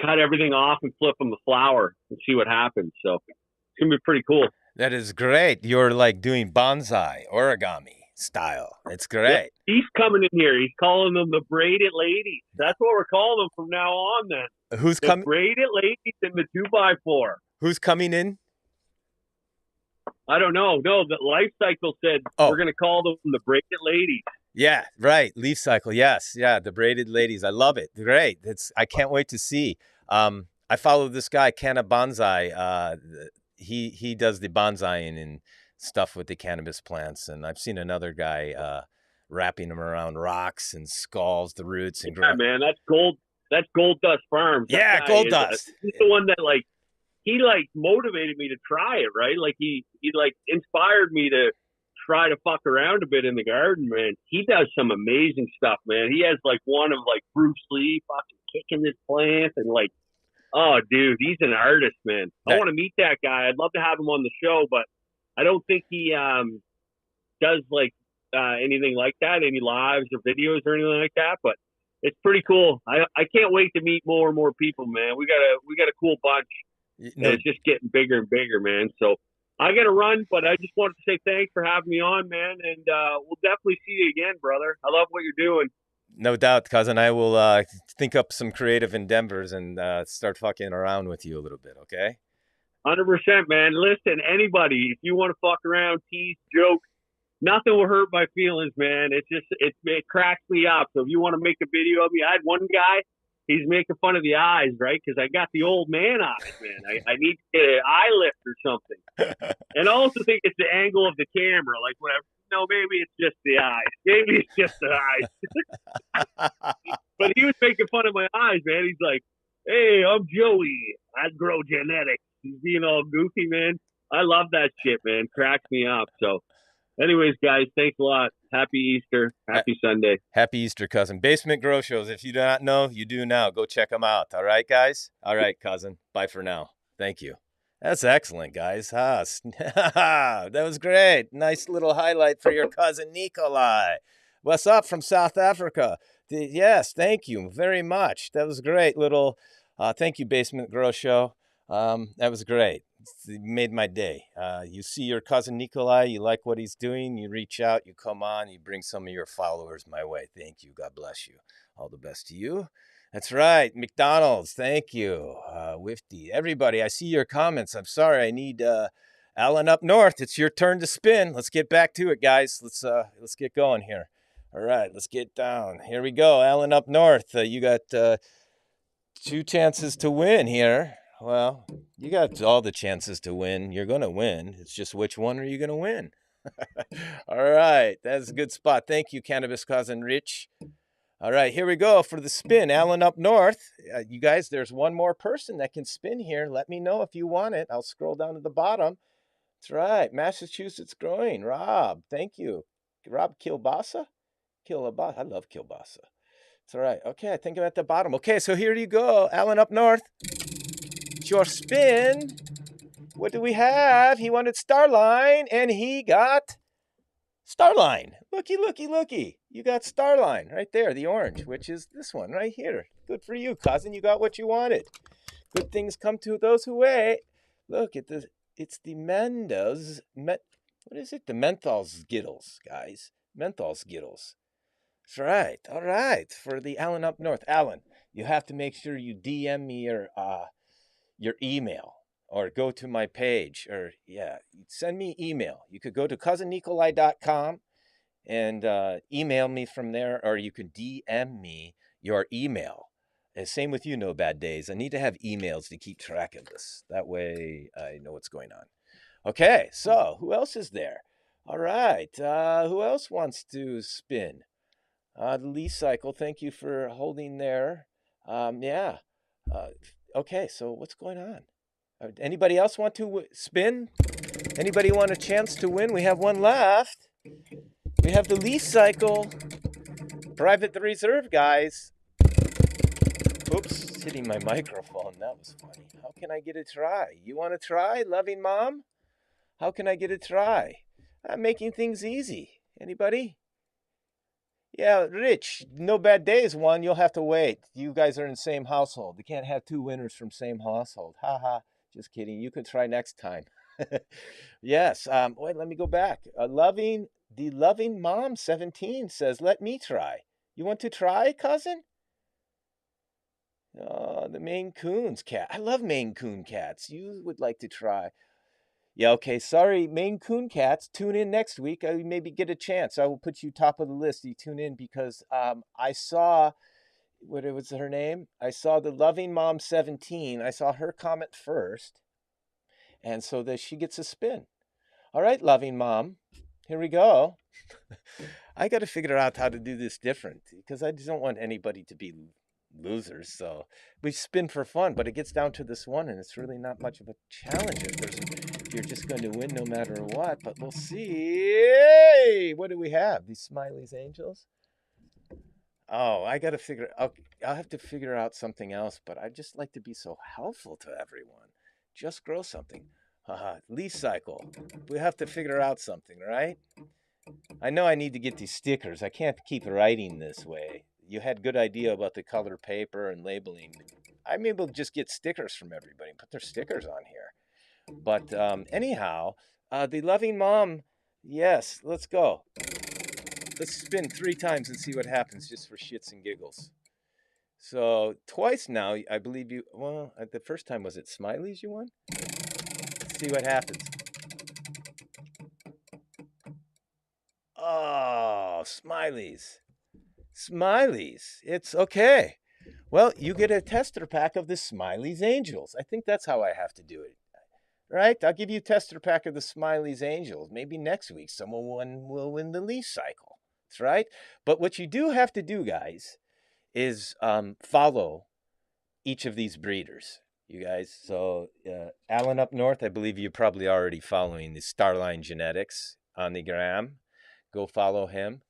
Cut everything off and flip them to flower and see what happens. So it's going to be pretty cool. That is great. You're like doing bonsai, origami style. It's great. Yep. He's coming in here. He's calling them the braided ladies. That's what we're calling them from now on then. Who's coming? Braided ladies in the 2x4. Who's coming in? I don't know. No, the Life Cycle said we're going to call them the braided ladies. Yeah, right. Leaf Cycle. Yes. Yeah. The braided ladies. I love it. Great. I can't wait to see. I follow this guy, Cannabis. He does the bonsaiing and stuff with the cannabis plants. And I've seen another guy wrapping them around rocks and skulls, the roots. And man, that's gold. That's Gold Dust Farms. That Yeah, guy Gold is Dust. he's the one that like he like motivated me to try it, right? Like he like inspired me to try to fuck around a bit in the garden, man. He does some amazing stuff, man. He has like one of like Bruce Lee fucking kicking this plant and like, oh dude, he's an artist, man. I want to meet that guy. I'd love to have him on the show, but I don't think he does like anything like that, any lives or videos or anything like that. But it's pretty cool. I can't wait to meet more and more people, man. We got a cool bunch. And it's just getting bigger and bigger, man. So I got to run, but I just wanted to say thanks for having me on, man. And we'll definitely see you again, brother. I love what you're doing. No doubt, cousin. I will think up some creative endeavors and start fucking around with you a little bit, okay? 100%, man. Listen, anybody, if you want to fuck around, tease, joke, nothing will hurt my feelings, man. It cracks me up. So if you want to make a video of me, I had one guy, he's making fun of the eyes, right? Because I got the old man eyes, man. I need to get an eye lift or something. And I also think it's the angle of the camera. Like, whatever. No, maybe it's just the eyes. Maybe it's just the eyes. But he was making fun of my eyes, man. He's like, hey, I'm Joey. I grow genetics. He's being all goofy, man. I love that shit, man. Cracks me up. So, anyways, guys, thanks a lot. Happy Easter. Happy Sunday. Happy Easter, cousin. Basement Grow Shows. If you do not know, you do now. Go check them out. All right, guys? All right, cousin. Bye for now. Thank you. That's excellent, guys. That was great. Nice little highlight for your cousin Nikolai. What's up from South Africa? Yes, thank you very much. That was great little. Thank you, Basement Grow Show. That was great. It made my day. You see your cousin Nikolai, you like what he's doing, you reach out, you come on, you bring some of your followers my way. Thank you. God bless you. All the best to you. That's right. McDonald's, thank you. Wifty, everybody, I see your comments. I'm sorry. I need Alan up north. It's your turn to spin. Let's get back to it, guys. Let's get going here. All right, let's get down. Here we go. Alan up north. You got 2 chances to win here. Well, you got all the chances to win. You're going to win. It's just which one are you going to win? All right. That's a good spot. Thank you, Cannabis Cousin Rich. All right, here we go for the spin. Alan up north. You guys, there's one more person that can spin here. Let me know if you want it. I'll scroll down to the bottom. That's right. Massachusetts growing. Rob, thank you. Rob Kilbasa? Kilbasa. I love Kilbasa. It's all right. Okay, I think I'm at the bottom. Okay, so here you go. Alan up north. It's your spin. What do we have? He wanted Starline, and he got Starline. Looky, looky, looky. You got Starline right there, the orange, which is this one right here. Good for you, cousin. You got what you wanted. Good things come to those who wait. Look at this. It's the Mendoz. What is it? The menthol Skittles, guys. Menthol Skittles. That's right. All right. For the Alan up north. Alan, you have to make sure you DM me your email. Or go to my page, or send me email. You could go to cousinnikolai.com and email me from there, or you could DM me your email. And same with you, No Bad Days. I need to have emails to keep track of this. That way I know what's going on. Okay, so who else is there? All right, who else wants to spin? The Lee Cycle, thank you for holding there. Okay, so what's going on? Anybody else want to spin? Anybody want a chance to win? We have one left. We have the Lee Cycle. Private the reserve, guys. Oops, hitting my microphone. That was funny. How can I get a try? You want to try, loving mom? How can I get a try? I'm making things easy. Anybody? Yeah, Rich, No Bad Days won. You'll have to wait. You guys are in the same household. You can't have 2 winners from same household. Ha ha. Just kidding. You can try next time. Yes. Wait, let me go back. Loving Mom 17 says, let me try. You want to try, cousin? Oh, the Maine Coons cat. I love Maine Coon cats. You would like to try. Yeah, okay. Sorry, Maine Coon cats. Tune in next week. I maybe get a chance. I will put you top of the list. You tune in because I saw... What was her name? I saw the Loving Mom 17. I saw her comment first. And so that she gets a spin. All right, Loving Mom. Here we go. I got to figure out how to do this different because I just don't want anybody to be losers. So we spin for fun, but it gets down to this one, and it's really not much of a challenge if you're just going to win no matter what. But we'll see. Hey, what do we have? These Smiley's Angels? Oh, I got to figure. I'll have to figure out something else. But I just like to be so helpful to everyone. Just grow something. Haha, leaf cycle. We have to figure out something, right? I know I need to get these stickers. I can't keep writing this way. You had good idea about the color paper and labeling. I'm able to just get stickers from everybody and put their stickers on here. But anyhow, the loving mom, yes, let's go. Let's spin 3 times and see what happens just for shits and giggles. So twice now, I believe you, well, the first time was it Smiley's you won? Let's see what happens. Oh, Smiley's. Smiley's. It's okay. Well, you get a tester pack of the Smiley's Angels. I think that's how I have to do it. Right? I'll give you a tester pack of the Smiley's Angels. Maybe next week someone will win the leaf cycle. That's right. But what you do have to do, guys, is follow each of these breeders. You guys. So Alan up north, I believe you're probably already following the Starline Genetics on the gram. Go follow him.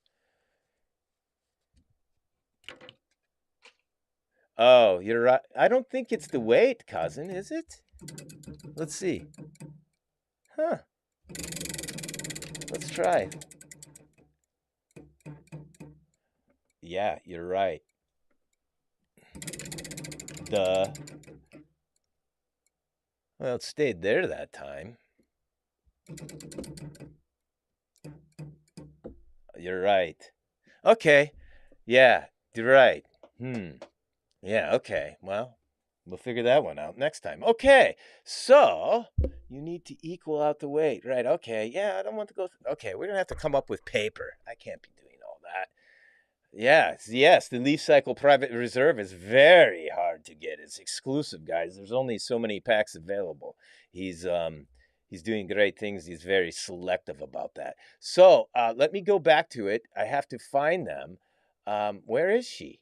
Oh, you're right. I don't think it's the weight, cousin, is it? Let's see. Huh. Let's try. Yeah, you're right. Well, it stayed there that time. You're right. Okay. Yeah, you're right. Yeah, okay. Well, we'll figure that one out next time. Okay. So, you need to equal out the weight. Right. Okay. Yeah, I don't want to go. Okay, we're going to have to come up with paper. I can't be doing all that. Yes. The Leaf Cycle Private Reserve is very hard to get. It's exclusive, guys. There's only so many packs available. He's doing great things. He's very selective about that. So let me go back to it. I have to find them. Where is she?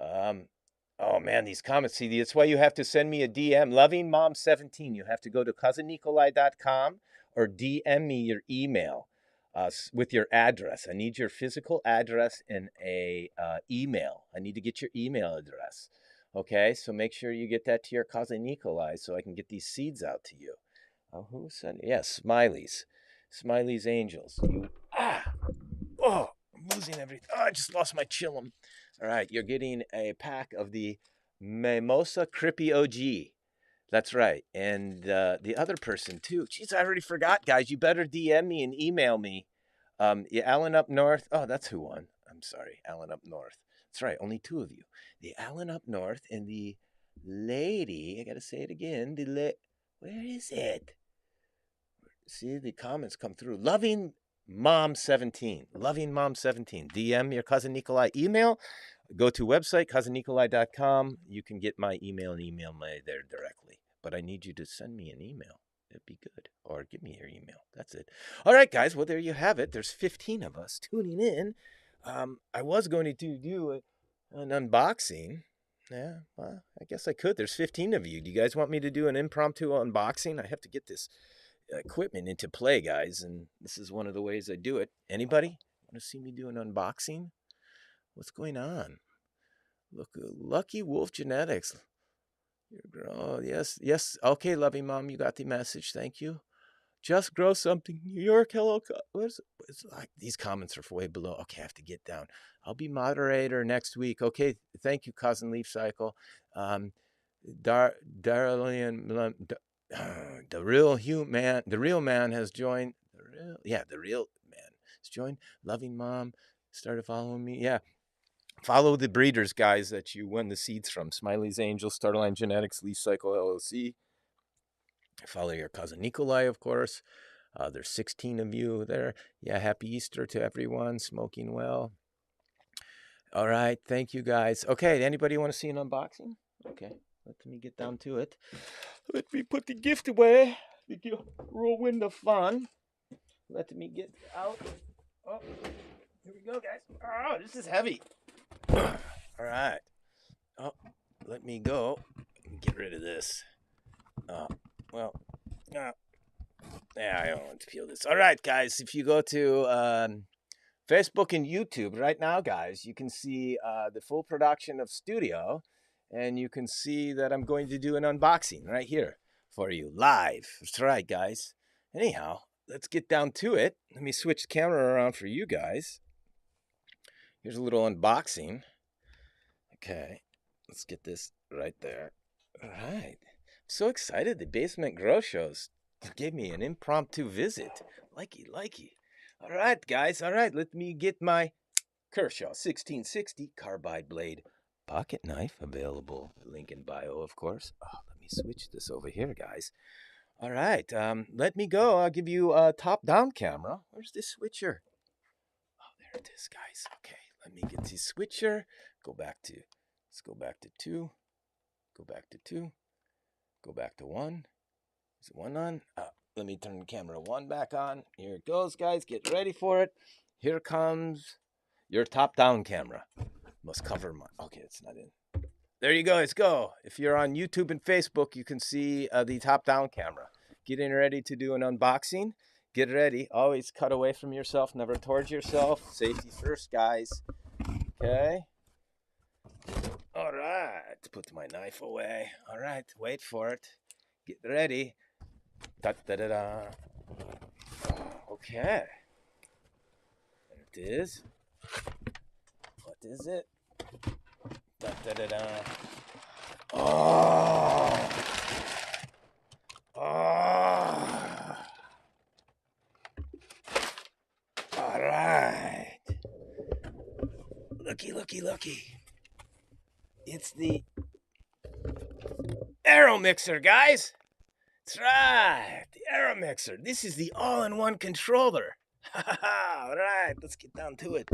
Oh man, these comments. See, that's why you have to send me a DM. Loving Mom 17. You have to go to cousinnikolai.com or DM me your email with your address. I need your physical address and a email. I need to get your email address. Okay, so make sure you get that to your cousin Nikolai so I can get these seeds out to you. Who sent? Yes, Smiley's Angels. Oh, I'm losing everything. Oh, I just lost my chillum. All right, you're getting a pack of the Mimosa Crippy OG. That's right, and the other person too. Jeez, I already forgot, guys. You better DM me and email me. Alan up north. Oh, that's who won. I'm sorry, Alan up north. That's right, only 2 of you. The Alan up north and the lady. I gotta say it again. Where is it? See, the comments come through. Loving Mom 17. Loving Mom 17. DM your cousin Nikolai email. Go to website cousinnikolai.com. You can get my email and email me there directly. But I need you to send me an email. It'd be good. Or give me your email. That's it. All right, guys. Well, there you have it. There's 15 of us tuning in. I was going to do an unboxing. Yeah, well, I guess I could. There's 15 of you. Do you guys want me to do an impromptu unboxing? I have to get this equipment into play, guys, and this is one of the ways I do it. Anybody want to see me do an unboxing? What's going on? Look, Lucky Wolf Genetics. Oh, yes. Okay, loving mom, you got the message. Thank you. Just grow something. New York, hello. It's like these comments are way below. Okay, I have to get down. I'll be moderator next week. Okay, thank you, cousin Leaf Cycle. Darlian. The real man has joined. The real man has joined. Loving mom started following me. Yeah, follow the breeders, guys, that you won the seeds from. Smiley's Angels, Starline Genetics, Leaf Cycle LLC. Follow your cousin Nikolai, of course. There's 16 of you there. Yeah, happy Easter to everyone. Smoking well. All right, thank you, guys. Okay, anybody want to see an unboxing? Okay. Let me get down to it. Let me put the gift away. The whirlwind of fun. Let me get out. Oh, here we go, guys. Oh, this is heavy. All right. Oh, let me go. Get rid of this. Well, yeah, I don't want to peel this. All right, guys, if you go to Facebook and YouTube right now, guys, you can see the full production of Studio, and you can see that I'm going to do an unboxing right here for you live. That's right, guys. Anyhow, let's get down to it. Let me switch the camera around for you guys. Here's a little unboxing. Okay, let's get this right there. All right. So excited. The Basement Grow Shows gave me an impromptu visit. Likey. All right, guys. All right, let me get my Kershaw 1660 carbide blade pocket knife available. Link in bio, of course. Oh, let me switch this over here, guys. All right, let me go. I'll give you a top-down camera. Where's the switcher? Oh, there it is, guys. Okay, let me get the switcher. Let's go back to 2. Go back to 2. Go back to 1. Is it 1 on? Let me turn the camera 1 back on. Here it goes, guys. Get ready for it. Here comes your top-down camera. Must cover my... Okay, it's not in. There you go. Let's go. If you're on YouTube and Facebook, you can see the top-down camera. Getting ready to do an unboxing. Get ready. Always cut away from yourself, never towards yourself. Safety first, guys. Okay. All right. Put my knife away. All right. Wait for it. Get ready. Da-da-da-da. Okay. There it is. What is it? Da-da-da-da. Oh. All right. Looky. It's the Aero Mixer, guys. That's right. The Aero Mixer. This is the all-in-one controller. All right. Let's get down to it.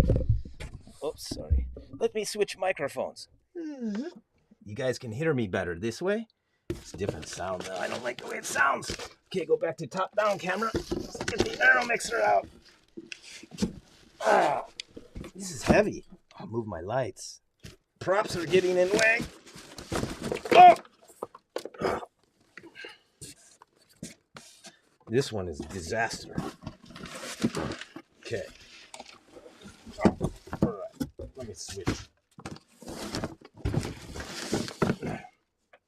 Oops, sorry. Let me switch microphones. You guys can hear me better this way. It's a different sound now. I don't like the way it sounds. Okay, go back to top-down camera. Let's get the Aero Mixer out. Oh, this is heavy. I'll move my lights. Props are getting in the way. Oh! This one is a disaster. Okay. All right. Let me switch.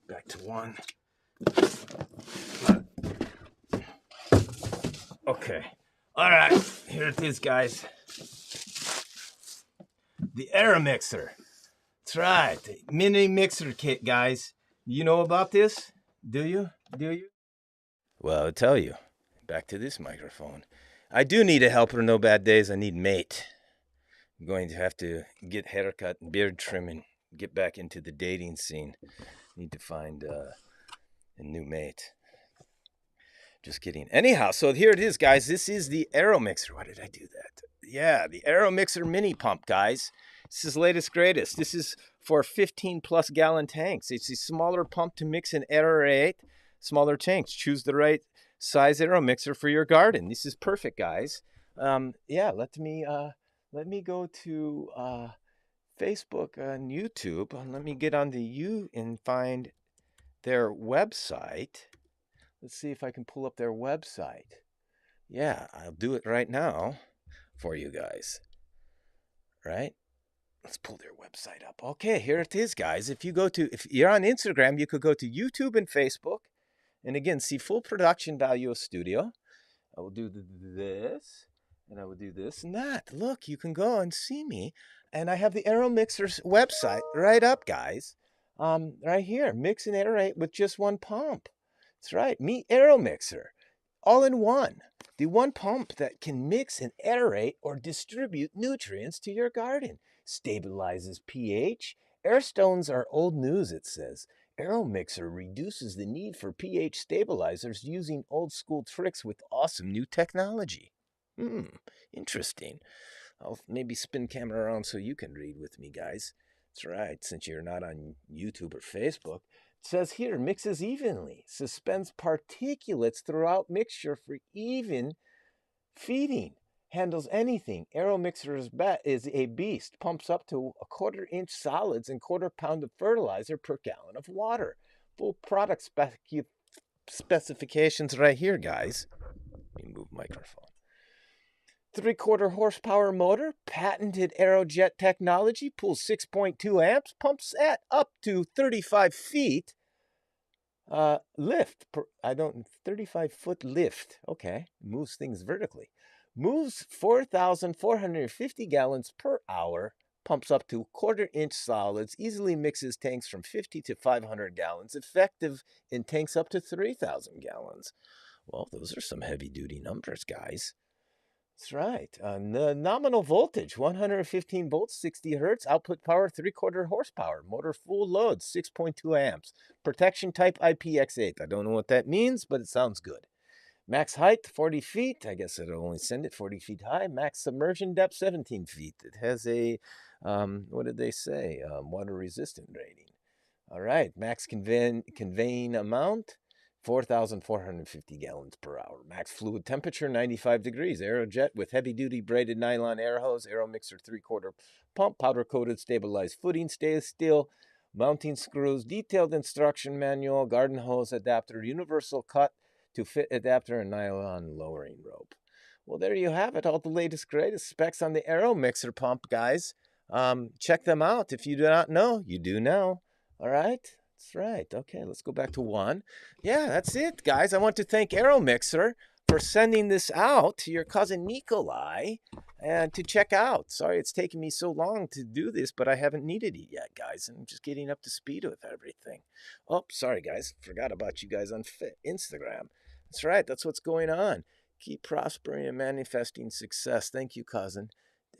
Back to 1. Okay. All right. Here it is, guys. The Aero Mixer. That's right. The mini mixer kit, guys. You know about this? Do you? Well, I'll tell you. Back to this microphone. I do need a helper. No bad days. I need mate. I'm going to have to get haircut and beard trimming. Get back into the dating scene. Need to find a new mate. Just kidding. Anyhow, so here it is, guys. This is the Aero Mixer. Why did I do that? Yeah, the Aero Mixer mini pump, guys. This is latest greatest. This is for 15-plus gallon tanks. It's a smaller pump to mix and aerate smaller tanks. Choose the right size Aero Mixer for your garden. This is perfect, guys. Yeah, let me go to Facebook and YouTube. Let me get on the and find their website. Let's see if I can pull up their website. Yeah, I'll do it right now for you guys. Right? Let's pull their website up. Okay, here it is, guys. If you're on Instagram, you could go to YouTube and Facebook. And again, see full production value of Studio. I will do this, and I will do this and that. Look, you can go and see me. And I have the Aero Mixer's website right up, guys. Right here. Mix and aerate with just one pump. That's right. Meet Aero Mixer. All in one. The one pump that can mix and aerate or distribute nutrients to your garden. Stabilizes pH. Air stones are old news, it says. Aero Mixer reduces the need for pH stabilizers using old school tricks with awesome new technology. Interesting. I'll maybe spin camera around so you can read with me, guys. That's right, since you're not on YouTube or Facebook. It says here, mixes evenly, suspends particulates throughout mixture for even feeding, handles anything. Aero Mixer is a beast. Pumps up to 1/4 inch solids and 1/4 pound of fertilizer per gallon of water. Full product specifications right here, guys. Let me move microphone. 3/4 horsepower motor, patented Aerojet technology, pulls 6.2 amps, pumps at up to 35 feet. Lift, 35-foot lift. Okay, moves things vertically. Moves 4,450 gallons per hour, pumps up to 1/4 inch solids, easily mixes tanks from 50 to 500 gallons, effective in tanks up to 3,000 gallons. Well, those are some heavy duty numbers, guys. That's right. The nominal voltage, 115 volts, 60 hertz. Output power, 3/4 horsepower. Motor full load, 6.2 amps. Protection type IPX8. I don't know what that means, but it sounds good. Max height, 40 feet. I guess it'll only send it 40 feet high. Max submersion depth, 17 feet. It has a, what did they say? Water resistant rating. All right. Max conveying amount, 4,450 gallons per hour. Max fluid temperature, 95 degrees. Aerojet with heavy-duty braided nylon air hose. Aero Mixer 3/4 pump. Powder-coated stabilized footing. Stays still. Mounting screws. Detailed instruction manual. Garden hose adapter. Universal cut to fit adapter and nylon lowering rope. Well, there you have it. All the latest, greatest specs on the Aero Mixer pump, guys. Check them out. If you do not know, you do now. All right. That's right. Okay, let's go back to one. Yeah, that's it, guys. I want to thank Aero Mixer for sending this out to your cousin Nikolai and to check out. Sorry it's taken me so long to do this, but I haven't needed it yet, guys. I'm just getting up to speed with everything. Oh, sorry, guys. Forgot about you guys on Instagram. That's right. That's what's going on. Keep prospering and manifesting success. Thank you, cousin.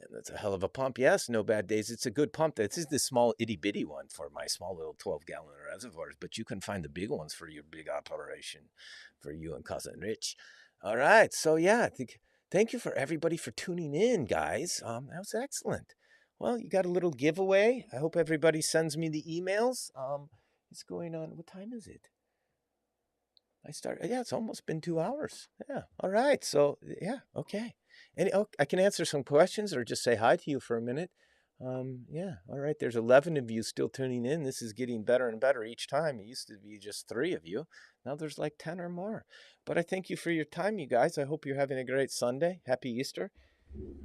And that's a hell of a pump. Yes, no bad days. It's a good pump. This is the small itty-bitty one for my small little 12-gallon reservoirs, but you can find the big ones for your big operation for you and cousin Rich. All right. So, yeah, thank you for everybody for tuning in, guys. That was excellent. Well, you got a little giveaway. I hope everybody sends me the emails. It's going on. What time is it? Yeah, it's almost been 2 hours. Yeah. All right. So, yeah. Okay. I can answer some questions or just say hi to you for a minute. Yeah. All right. There's 11 of you still tuning in. This is getting better and better each time. It used to be just 3 of you. Now there's like 10 or more. But I thank you for your time, you guys. I hope you're having a great Sunday. Happy Easter.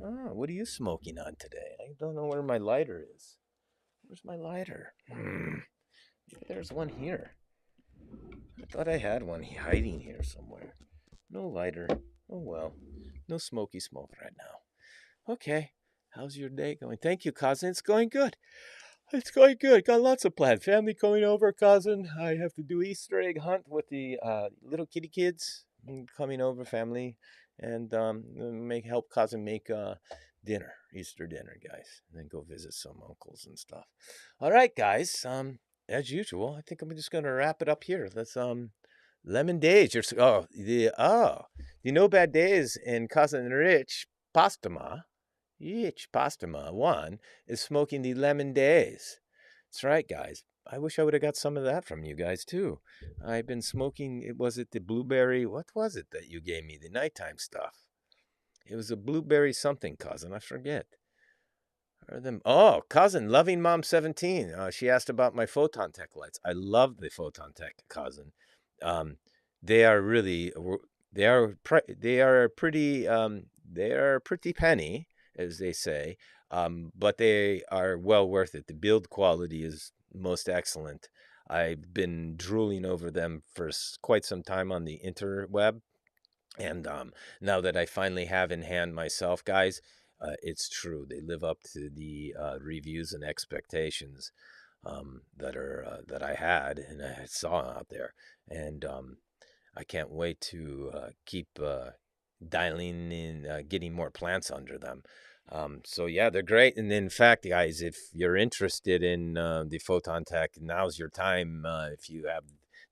Oh, what are you smoking on today? I don't know where my lighter is. Where's my lighter? There's one here. I thought I had one hiding here somewhere. No lighter. Oh, well. No smoky smoke right now. Okay. How's your day going? Thank you, cousin. It's going good. It's going good. Got lots of plans. Family coming over, cousin. I have to do Easter egg hunt with the little kitty kids coming over, family, and help cousin make dinner, Easter dinner, guys. And then go visit some uncles and stuff. All right, guys. As usual, I think I'm just gonna wrap it up here. Let's Lemon Days. The No Bad Days in Cousin Rich Postuma 1 is smoking the Lemon Days. That's right, guys. I wish I would have got some of that from you guys too. I've been smoking. Was it the blueberry? What was it that you gave me? The nighttime stuff. It was a blueberry something, cousin. I forget. Cousin, Loving Mom 17. She asked about my Photon Tech lights. I love the Photon Tech, cousin. They are really, they are pretty penny, as they say, but they are well worth it. The build quality is most excellent. I've been drooling over them for quite some time on the interweb, and now that I finally have in hand myself, guys, it's true. They live up to the reviews and expectations that I had and I saw out there, and I can't wait to keep dialing in, getting more plants under them. So yeah, they're great. And in fact, guys, if you're interested in the Photon Tech, now's your time. If you have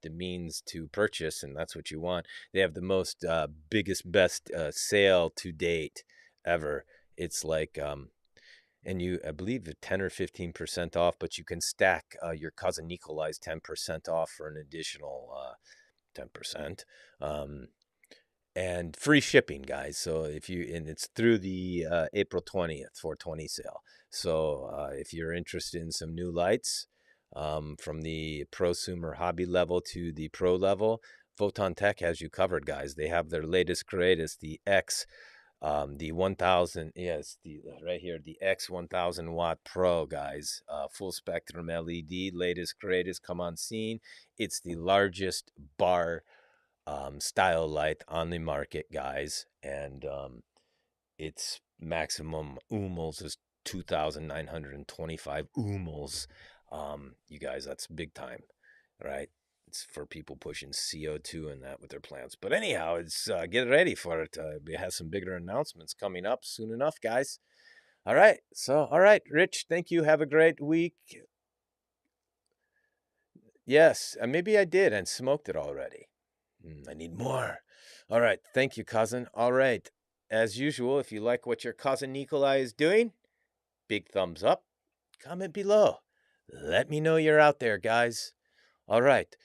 the means to purchase, and that's what you want, they have the most biggest, best sale to date ever. It's like, and I believe 10 or 15% off, but you can stack your cousin Nikolai's 10% off for an additional 10%. and free shipping, guys. So and it's through the April 20th 420 sale. So if you're interested in some new lights, from the prosumer hobby level to the pro level, Photon Tech has you covered, guys. They have their latest greatest, the X, the 1000, yes, the right here, the X 1000 watt Pro, guys. Full spectrum LED, latest greatest, come on scene. It's the largest bar style light on the market, guys, and its maximum ohms is 2,925 ohms. You guys, that's big time, right? It's for people pushing CO2 and that with their plants. But anyhow, it's get ready for it. It has some bigger announcements coming up soon enough, guys. All right. So, all right, Rich, thank you. Have a great week. Yes, maybe I did and smoked it already. I need more. All right. Thank you, cousin. All right. As usual, if you like what your cousin Nikolai is doing, big thumbs up. Comment below. Let me know you're out there, guys. All right.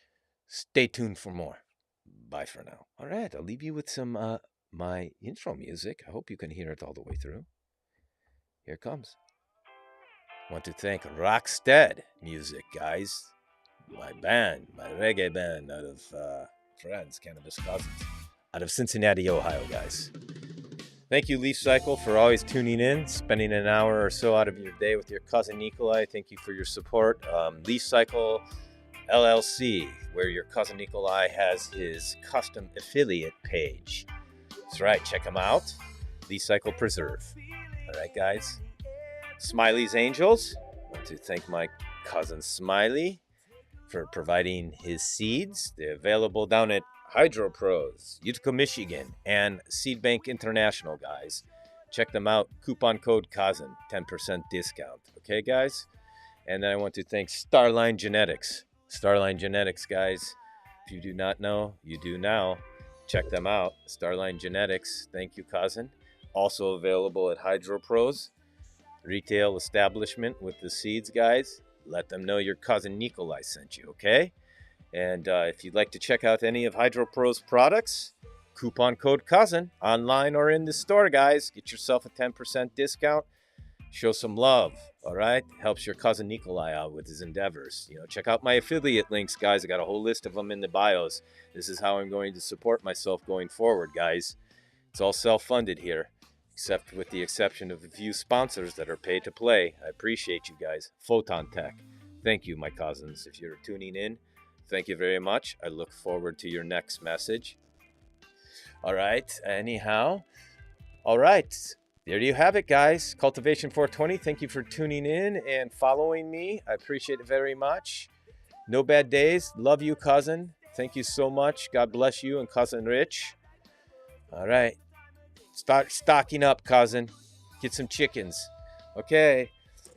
Stay tuned for more. Bye for now. All right. I'll leave you with some my intro music. I hope you can hear it all the way through. Here it comes. I want to thank Rockstead Music, guys. My band, my reggae band out of friends, Cannabis Cousins, out of Cincinnati, Ohio, guys. Thank you, Leaf Cycle, for always tuning in, spending an hour or so out of your day with your cousin Nikolai. Thank you for your support. Leaf Cycle LLC, where your cousin Nikolai has his custom affiliate page. That's right, check him out. Leaf Cycle Preserve. All right, guys. Smiley's Angels. I want to thank my cousin Smiley for providing his seeds. They're available down at Hydro Pros, Utica, Michigan, and Seed Bank International, guys. Check them out. Coupon code cousin, 10% discount. Okay, guys? And then I want to thank Starline Genetics. Starline Genetics, guys. If you do not know, you do now. Check them out. Starline Genetics. Thank you, cousin. Also available at Hydro Pros, retail establishment with the seeds, guys. Let them know your cousin Nikolai sent you, okay? And if you'd like to check out any of Hydro Pro's products, coupon code cousin, online or in the store, guys. Get yourself a 10% discount. Show some love, all right? Helps your cousin Nikolai out with his endeavors. You know, check out my affiliate links, guys. I got a whole list of them in the bios. This is how I'm going to support myself going forward, guys. It's all self-funded here, except with the exception of a few sponsors that are paid to play. I appreciate you guys. Photon Tech. Thank you, my cousins. If you're tuning in, thank you very much. I look forward to your next message. All right. Anyhow. All right. There you have it, guys. Cultivation 420. Thank you for tuning in and following me. I appreciate it very much. No bad days. Love you, cousin. Thank you so much. God bless you and cousin Rich. All right. Start stocking up, cousin. Get some chickens. Okay.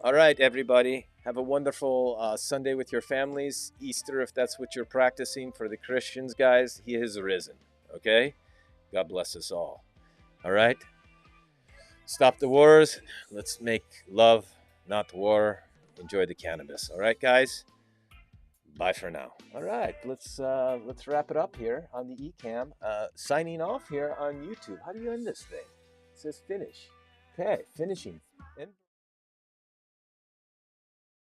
All right, everybody. Have a wonderful Sunday with your families. Easter, if that's what you're practicing. For the Christians, guys, he has arisen. Okay? God bless us all. All right? Stop the wars. Let's make love, not war. Enjoy the cannabis. All right, guys? Bye for now. All right, let's wrap it up here on the eCam. Signing off here on YouTube. How do you end this thing? It says finish. Okay, finishing.